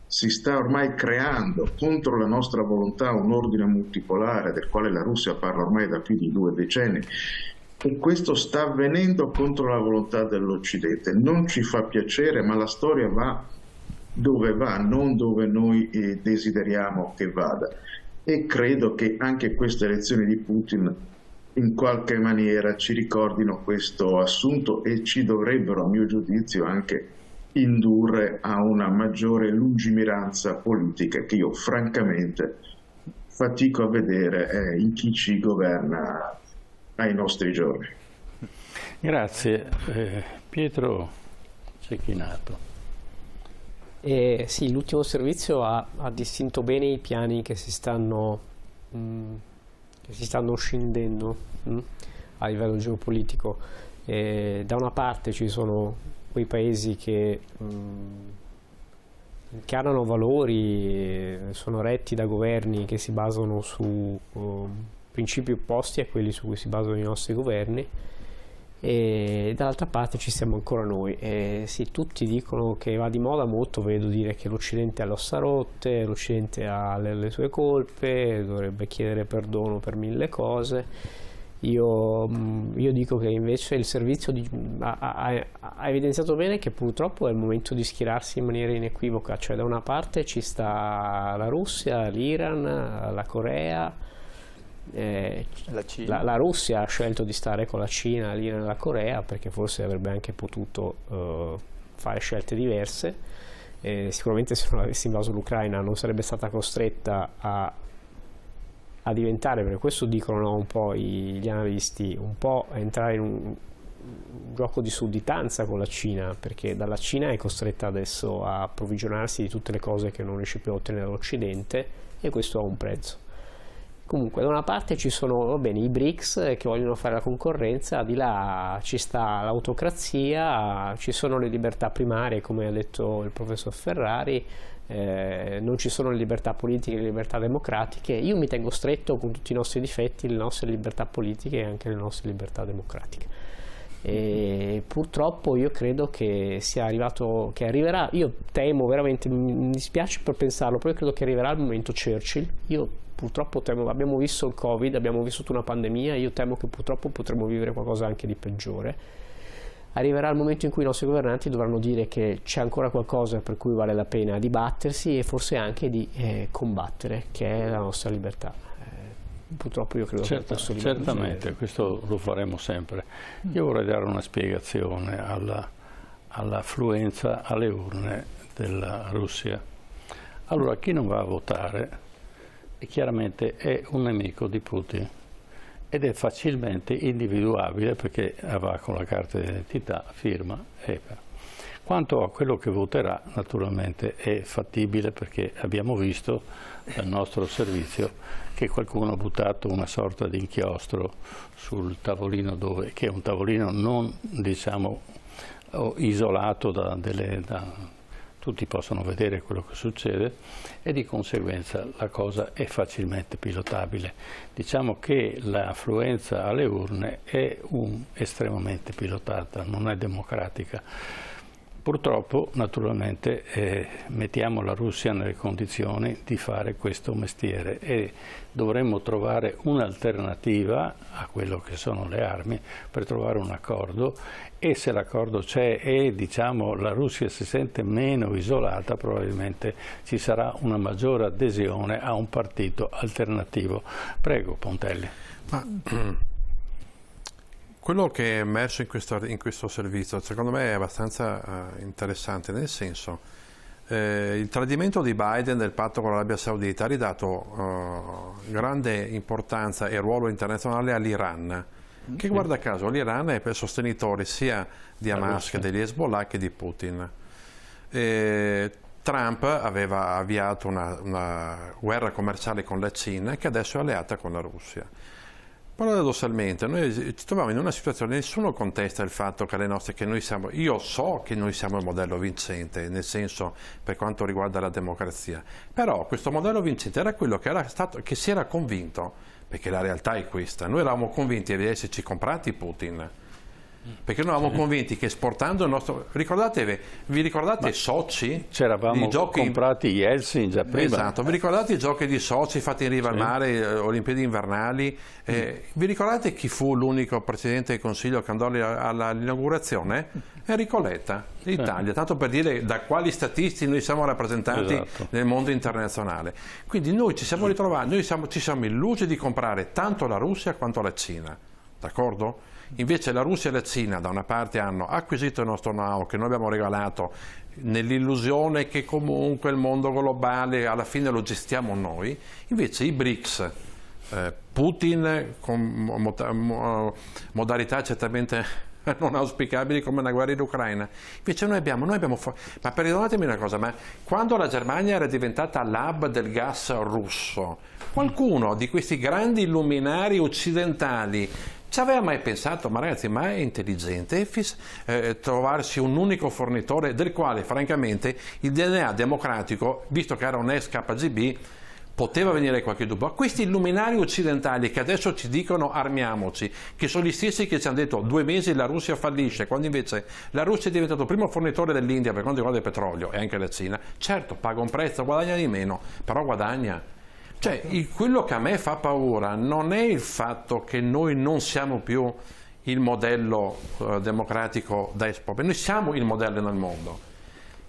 Si sta ormai creando contro la nostra volontà un ordine multipolare del quale la Russia parla ormai da più di 2 decenni, e questo sta avvenendo contro la volontà dell'Occidente. Non ci fa piacere, ma la storia va dove va, non dove noi desideriamo che vada. E credo che anche queste elezioni di Putin in qualche maniera ci ricordino questo assunto e ci dovrebbero, a mio giudizio, anche indurre a una maggiore lungimiranza politica che io francamente fatico a vedere in chi ci governa ai nostri giorni. Grazie. Pietro Cecchinato. Sì, l'ultimo servizio ha distinto bene i piani che si stanno scendendo a livello geopolitico. Da una parte ci sono quei paesi che hanno valori, sono retti da governi che si basano su principi opposti a quelli su cui si basano i nostri governi, e dall'altra parte ci siamo ancora noi. Sì, tutti dicono che va di moda molto, vedo dire che l'Occidente ha le ossa rotte, l'Occidente ha le sue colpe, dovrebbe chiedere perdono per 1000 cose. Io dico che invece il servizio ha evidenziato bene che purtroppo è il momento di schierarsi in maniera inequivoca, cioè da una parte ci sta la Russia, l'Iran, la Corea. La Russia ha scelto di stare con la Cina, l'Iran e la Corea perché forse avrebbe anche potuto fare scelte diverse. Sicuramente se non avesse invaso l'Ucraina non sarebbe stata costretta a diventare, perché questo dicono un po' gli analisti, un po' a entrare in un gioco di sudditanza con la Cina, perché dalla Cina è costretta adesso a approvvigionarsi di tutte le cose che non riesce più a ottenere dall'Occidente, e questo ha un prezzo. Comunque da una parte ci sono i BRICS che vogliono fare la concorrenza, di là ci sta l'autocrazia, ci sono le libertà primarie come ha detto il professor Ferrari, non ci sono le libertà politiche e le libertà democratiche. Io mi tengo stretto con tutti i nostri difetti, le nostre libertà politiche e anche le nostre libertà democratiche. E purtroppo io credo che sia arrivato, che arriverà, io temo veramente, mi dispiace per pensarlo, però io credo che arriverà il momento Churchill. Io purtroppo temo, abbiamo visto il Covid, abbiamo vissuto una pandemia, io temo che purtroppo potremo vivere qualcosa anche di peggiore. Arriverà il momento in cui i nostri governanti dovranno dire che c'è ancora qualcosa per cui vale la pena dibattersi e forse anche di combattere, che è la nostra libertà. Purtroppo io credo che posso rimanere. Certamente, questo lo faremo sempre. Io vorrei dare una spiegazione all'affluenza alle urne della Russia. Allora, chi non va a votare chiaramente è un nemico di Putin ed è facilmente individuabile perché va con la carta d'identità, firma. Quanto a quello che voterà, naturalmente è fattibile perché abbiamo visto dal nostro servizio che qualcuno ha buttato una sorta di inchiostro sul tavolino, che è un tavolino non, diciamo, isolato tutti possono vedere quello che succede e di conseguenza la cosa è facilmente pilotabile. Diciamo che l'affluenza alle urne è estremamente pilotata, non è democratica. Purtroppo, naturalmente, mettiamo la Russia nelle condizioni di fare questo mestiere e dovremmo trovare un'alternativa a quello che sono le armi per trovare un accordo, e se l'accordo c'è e diciamo la Russia si sente meno isolata, probabilmente ci sarà una maggiore adesione a un partito alternativo. Prego, Pontelli. Quello che è emerso in questo servizio, secondo me, è abbastanza interessante, nel senso il tradimento di Biden del patto con l'Arabia Saudita ha ridato grande importanza e ruolo internazionale all'Iran, che guarda caso l'Iran è per sostenitore sia di Hamas che degli Hezbollah che di Putin. Trump aveva avviato una guerra commerciale con la Cina che adesso è alleata con la Russia. Paradossalmente noi ci troviamo in una situazione, nessuno contesta il fatto che io so che noi siamo il modello vincente, nel senso per quanto riguarda la democrazia, però questo modello vincente era quello che si era convinto, perché la realtà è questa, noi eravamo convinti di esserci comprati Putin, perché noi eravamo convinti che esportando il nostro... vi ricordate Sochi? C'eravamo comprati Yeltsin già prima. Esatto, vi ricordate i giochi di Sochi fatti in riva al mare, Olimpiadi invernali? Vi ricordate chi fu l'unico Presidente del Consiglio che andò all'inaugurazione? Enrico Letta, l'Italia, tanto per dire da quali statisti noi siamo rappresentati nel mondo internazionale. Quindi noi ci siamo ritrovati, ci siamo illusi di comprare tanto la Russia quanto la Cina, d'accordo? Invece la Russia e la Cina da una parte hanno acquisito il nostro know-how che noi abbiamo regalato nell'illusione che comunque il mondo globale alla fine lo gestiamo noi, invece i BRICS, Putin con modalità certamente non auspicabili come una guerra in Ucraina, invece noi abbiamo ma perdonatemi una cosa, ma quando la Germania era diventata l'hub del gas russo, qualcuno di questi grandi luminari occidentali ci aveva mai pensato, ma ragazzi, ma è intelligente trovarsi un unico fornitore del quale francamente il DNA democratico, visto che era un ex KGB, poteva venire qualche dubbio. Ma questi luminari occidentali che adesso ci dicono armiamoci, che sono gli stessi che ci hanno detto 2 mesi la Russia fallisce, quando invece la Russia è diventato il primo fornitore dell'India per quanto riguarda il petrolio e anche la Cina, certo paga un prezzo, guadagna di meno, però guadagna. Cioè, quello che a me fa paura non è il fatto che noi non siamo più il modello democratico da esporre, noi siamo il modello nel mondo.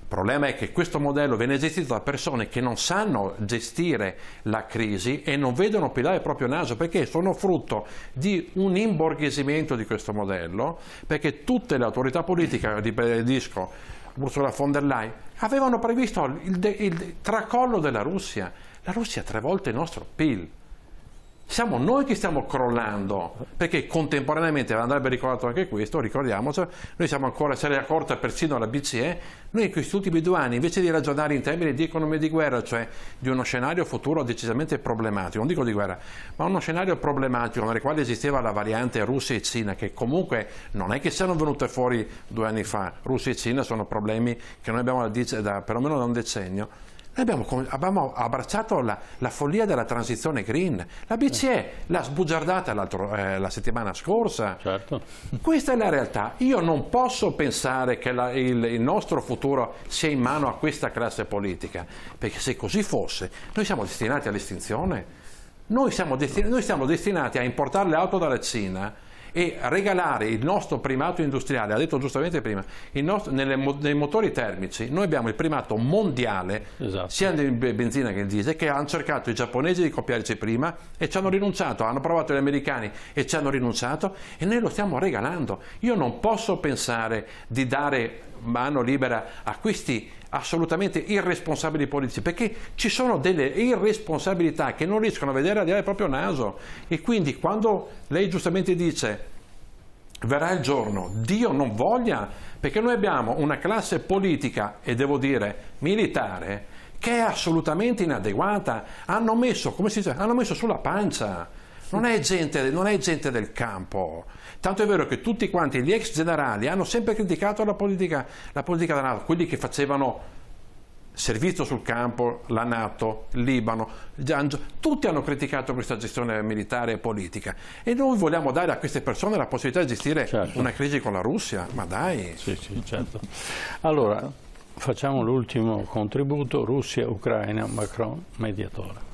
Il problema è che questo modello viene gestito da persone che non sanno gestire la crisi e non vedono pelare il proprio naso, perché sono frutto di un imborghesimento di questo modello, perché tutte le autorità politiche, ribadisco, Ursula von der Leyen, avevano previsto il tracollo della Russia. La Russia ha 3 volte il nostro PIL. Siamo noi che stiamo crollando, perché contemporaneamente andrebbe ricordato anche questo, ricordiamoci, noi siamo ancora, se ne è accorta persino la BCE, noi in questi ultimi 2 anni, invece di ragionare in termini di economia di guerra, cioè di uno scenario futuro decisamente problematico, non dico di guerra, ma uno scenario problematico nel quale esisteva la variante Russia e Cina, che comunque non è che siano venute fuori 2 anni fa, Russia e Cina sono problemi che noi abbiamo perlomeno da un decennio. Noi abbiamo abbracciato la follia della transizione green. La BCE l'ha sbugiardata la settimana scorsa. Certo. Questa è la realtà. Io non posso pensare che il nostro futuro sia in mano a questa classe politica, perché se così fosse, noi siamo destinati all'estinzione. Noi siamo destinati a importare le auto dalla Cina e regalare il nostro primato industriale, ha detto giustamente prima, nei motori termici noi abbiamo il primato mondiale, sia nel benzina che nel diesel, che hanno cercato i giapponesi di copiarci prima e ci hanno rinunciato, hanno provato gli americani e ci hanno rinunciato e noi lo stiamo regalando. Io non posso pensare di dare mano libera a questi assolutamente irresponsabili politici, perché ci sono delle irresponsabilità che non riescono a vedere al di là del proprio naso, e quindi quando lei giustamente dice verrà il giorno, Dio non voglia, perché noi abbiamo una classe politica e devo dire militare che è assolutamente inadeguata, hanno messo, come si dice, hanno messo sulla pancia, non è gente del campo. Tanto è vero che tutti quanti gli ex generali hanno sempre criticato la politica della NATO, quelli che facevano servizio sul campo, la NATO, il Libano, tutti hanno criticato questa gestione militare e politica, e noi vogliamo dare a queste persone la possibilità di gestire una crisi con la Russia, ma dai! Sì, certo. Allora, facciamo l'ultimo contributo, Russia-Ucraina, Macron, mediatore.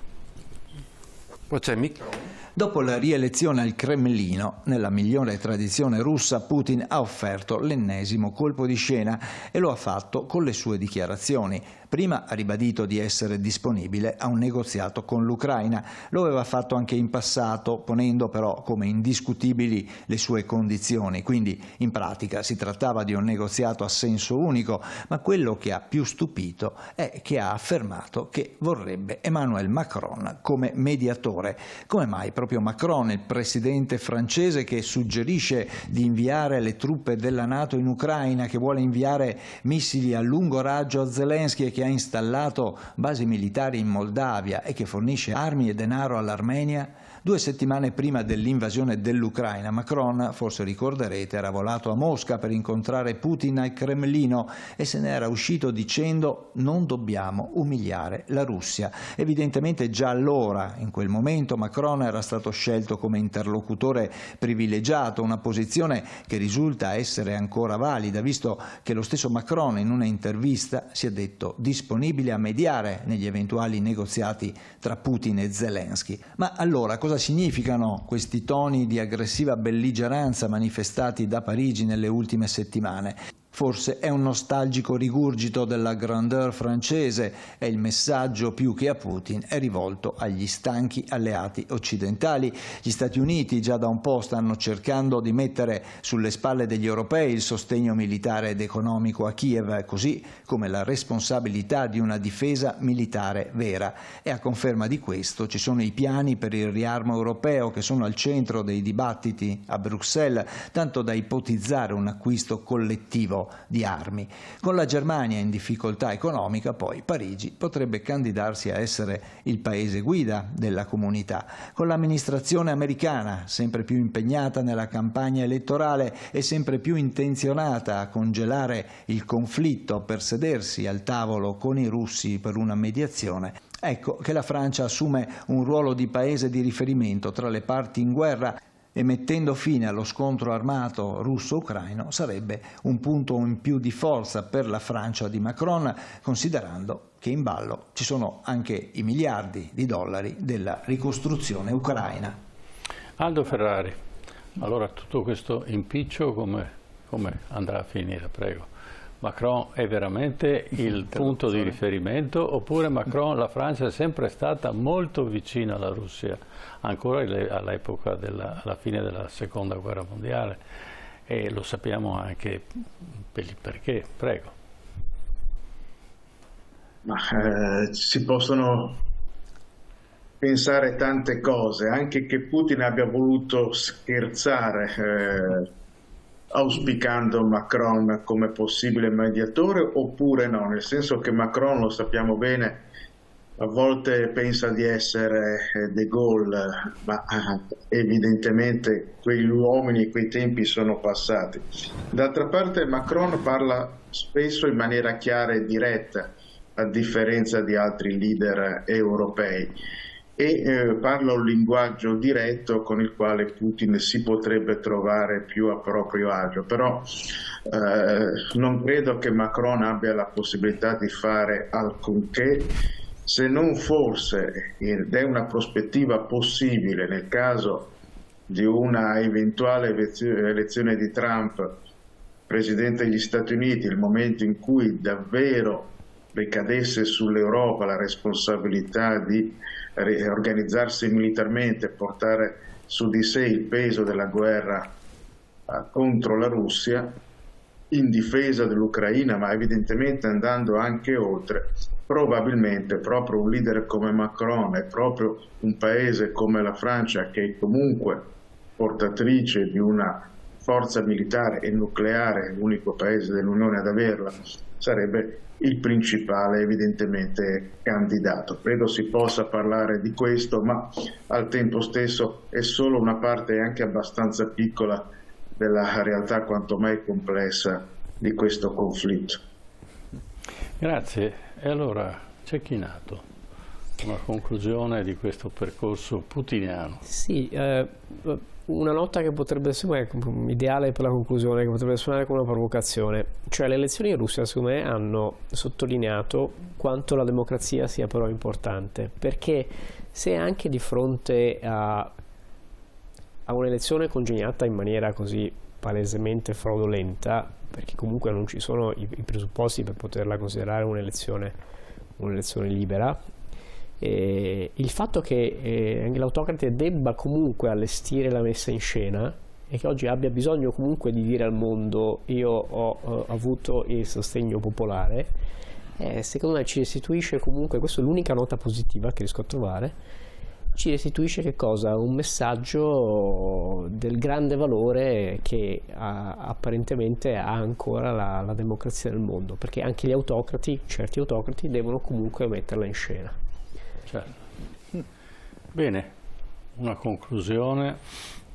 Poi c'è Macron. Dopo la rielezione al Cremlino, nella migliore tradizione russa, Putin ha offerto l'ennesimo colpo di scena e lo ha fatto con le sue dichiarazioni. Prima ha ribadito di essere disponibile a un negoziato con l'Ucraina. Lo aveva fatto anche in passato, ponendo però come indiscutibili le sue condizioni. Quindi in pratica si trattava di un negoziato a senso unico, ma quello che ha più stupito è che ha affermato che vorrebbe Emmanuel Macron come mediatore. Come mai proprio Macron, il presidente francese, che suggerisce di inviare le truppe della NATO in Ucraina, che vuole inviare missili a lungo raggio a Zelensky e che ha installato basi militari in Moldavia e che fornisce armi e denaro all'Armenia. 2 settimane prima dell'invasione dell'Ucraina, Macron, forse ricorderete, era volato a Mosca per incontrare Putin al Cremlino e se ne era uscito dicendo: non dobbiamo umiliare la Russia. Evidentemente già allora, in quel momento, Macron era stato scelto come interlocutore privilegiato, una posizione che risulta essere ancora valida, visto che lo stesso Macron in una intervista si è detto disponibile a mediare negli eventuali negoziati tra Putin e Zelensky. Ma allora cosa significano questi toni di aggressiva belligeranza manifestati da Parigi nelle ultime settimane? Forse è un nostalgico rigurgito della grandeur francese e il messaggio, più che a Putin, è rivolto agli stanchi alleati occidentali. Gli Stati Uniti già da un po' stanno cercando di mettere sulle spalle degli europei il sostegno militare ed economico a Kiev, così come la responsabilità di una difesa militare vera. E a conferma di questo ci sono i piani per il riarmo europeo che sono al centro dei dibattiti a Bruxelles, tanto da ipotizzare un acquisto collettivo di armi. Con la Germania in difficoltà economica, poi, Parigi potrebbe candidarsi a essere il paese guida della comunità. Con l'amministrazione americana sempre più impegnata nella campagna elettorale e sempre più intenzionata a congelare il conflitto per sedersi al tavolo con i russi per una mediazione, ecco che la Francia assume un ruolo di paese di riferimento tra le parti in guerra e mettendo fine allo scontro armato russo-ucraino sarebbe un punto in più di forza per la Francia di Macron, considerando che in ballo ci sono anche i miliardi di dollari della ricostruzione ucraina. Aldo Ferrari, allora tutto questo impiccio come andrà a finire, prego? Macron è veramente il punto di riferimento, oppure Macron, la Francia è sempre stata molto vicina alla Russia, ancora all'epoca alla fine della seconda guerra mondiale, e lo sappiamo anche perché, prego. Si possono pensare tante cose, anche che Putin abbia voluto scherzare auspicando Macron come possibile mediatore, oppure no, nel senso che Macron, lo sappiamo bene, a volte pensa di essere De Gaulle, ma evidentemente quegli uomini e quei tempi sono passati. D'altra parte Macron parla spesso in maniera chiara e diretta, a differenza di altri leader europei, e parla un linguaggio diretto con il quale Putin si potrebbe trovare più a proprio agio, però non credo che Macron abbia la possibilità di fare alcunché, se non forse, ed è una prospettiva possibile nel caso di una eventuale elezione di Trump presidente degli Stati Uniti, il momento in cui davvero ricadesse sull'Europa la responsabilità di organizzarsi militarmente e portare su di sé il peso della guerra contro la Russia, in difesa dell'Ucraina, ma evidentemente andando anche oltre, probabilmente proprio un leader come Macron e proprio un paese come la Francia, che è comunque portatrice di una forza militare e nucleare, l'unico paese dell'Unione ad averla, sarebbe il principale evidentemente candidato. Credo si possa parlare di questo, ma al tempo stesso è solo una parte anche abbastanza piccola della realtà quanto mai complessa di questo conflitto. Grazie. E allora, Cecchinato, una conclusione di questo percorso putiniano. Sì, una nota che potrebbe essere ideale per la conclusione, che potrebbe suonare come una provocazione, cioè le elezioni in Russia secondo me hanno sottolineato quanto la democrazia sia però importante, perché se anche di fronte a un'elezione congegnata in maniera così palesemente fraudolenta, perché comunque non ci sono i presupposti per poterla considerare un'elezione libera, il fatto che anche l'autocrate debba comunque allestire la messa in scena e che oggi abbia bisogno comunque di dire al mondo io ho avuto il sostegno popolare, secondo me ci restituisce comunque, questa è l'unica nota positiva che riesco a trovare, ci restituisce che cosa? Un messaggio del grande valore che apparentemente ha ancora la democrazia nel mondo, perché anche gli autocrati, certi autocrati, devono comunque metterla in scena. Certo. Bene, una conclusione.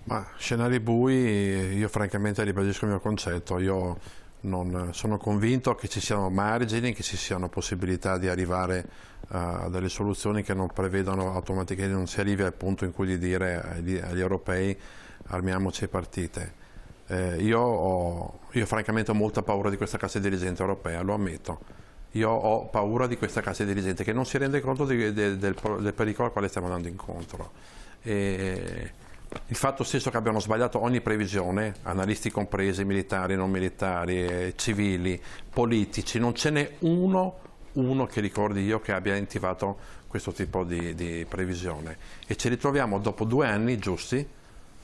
Ma scenari bui, io francamente ribadisco il mio concetto, io non sono convinto che ci siano margini, che ci siano possibilità di arrivare a delle soluzioni che non prevedano automaticamente, non si arrivi al punto in cui di dire agli europei armiamoci e partite. Io francamente ho molta paura di questa classe dirigente europea, lo ammetto. Io ho paura di questa classe dirigente che non si rende conto del pericolo al quale stiamo andando incontro. Il fatto stesso che abbiano sbagliato ogni previsione, analisti compresi, militari, non militari, civili, politici, non ce n'è uno che ricordi io che abbia attivato questo tipo di previsione. E ci ritroviamo dopo 2 anni giusti,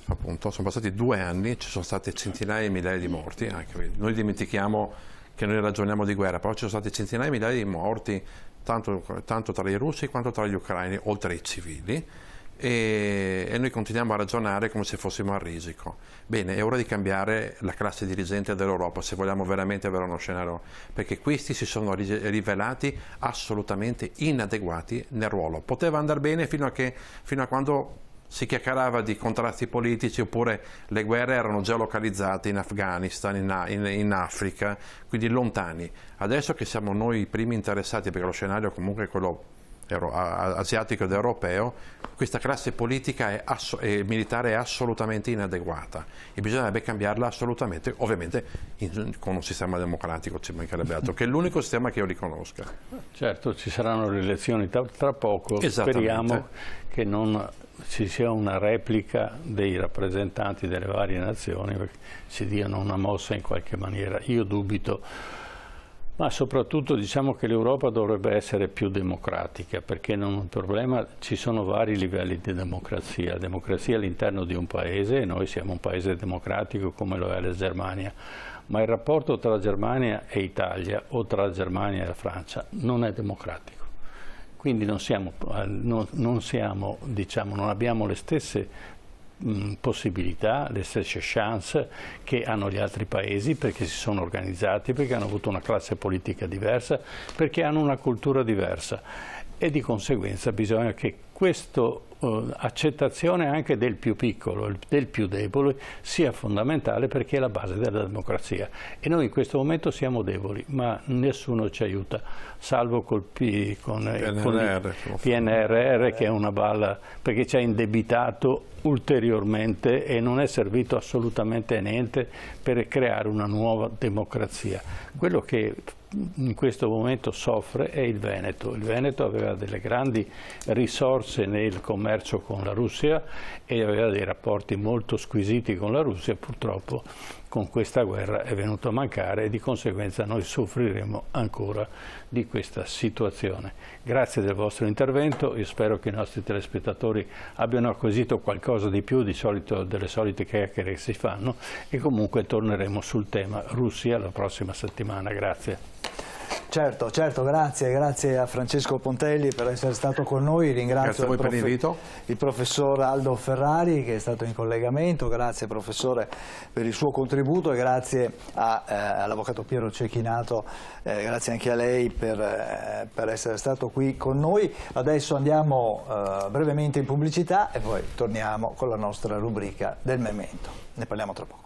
appunto, sono passati 2 anni, ci sono state centinaia e migliaia di morti, anche noi dimentichiamo che noi ragioniamo di guerra, però ci sono stati centinaia e migliaia di morti, tanto tra i russi quanto tra gli ucraini, oltre ai civili. E noi continuiamo a ragionare come se fossimo a risico. Bene, è ora di cambiare la classe dirigente dell'Europa se vogliamo veramente avere uno scenario, perché questi si sono rivelati assolutamente inadeguati nel ruolo. Poteva andare bene fino a quando si chiacchierava di contrasti politici, oppure le guerre erano geolocalizzate in Afghanistan, in Africa, quindi lontani. Adesso che siamo noi i primi interessati, perché lo scenario comunque è quello asiatico ed europeo, questa classe politica e militare è assolutamente inadeguata e bisognerebbe cambiarla assolutamente, ovviamente con un sistema democratico, ci mancherebbe altro, che è l'unico sistema che io riconosca. Certo, ci saranno le elezioni tra poco, speriamo che non ci sia una replica dei rappresentanti delle varie nazioni, perché si diano una mossa in qualche maniera. Io dubito. Ma soprattutto diciamo che l'Europa dovrebbe essere più democratica, perché il problema, ci sono vari livelli di democrazia. Democrazia all'interno di un paese, e noi siamo un paese democratico come lo è la Germania, ma il rapporto tra Germania e Italia o tra Germania e la Francia non è democratico. Quindi non abbiamo le stesse possibilità, le stesse chance che hanno gli altri paesi, perché si sono organizzati, perché hanno avuto una classe politica diversa, perché hanno una cultura diversa, e di conseguenza bisogna che questa accettazione anche del più piccolo, del più debole, sia fondamentale, perché è la base della democrazia. E noi in questo momento siamo deboli, ma nessuno ci aiuta, salvo con il PNRR, che è una balla, perché ci ha indebitato ulteriormente e non è servito assolutamente a niente per creare una nuova democrazia. Quello che in questo momento soffre è il Veneto. Il Veneto aveva delle grandi risorse nel commercio con la Russia e aveva dei rapporti molto squisiti con la Russia. Purtroppo con questa guerra è venuto a mancare e di conseguenza noi soffriremo ancora di questa situazione. Grazie del vostro intervento, io spero che i nostri telespettatori abbiano acquisito qualcosa di più delle solite chiacchiere che si fanno, e comunque torneremo sul tema Russia la prossima settimana. Grazie. Certo, grazie a Francesco Pontelli per essere stato con noi, ringrazio il professor Aldo Ferrari che è stato in collegamento, grazie professore per il suo contributo, e grazie all'avvocato Piero Cecchinato, grazie anche a lei per essere stato qui con noi. Adesso andiamo brevemente in pubblicità e poi torniamo con la nostra rubrica del Memento, ne parliamo tra poco.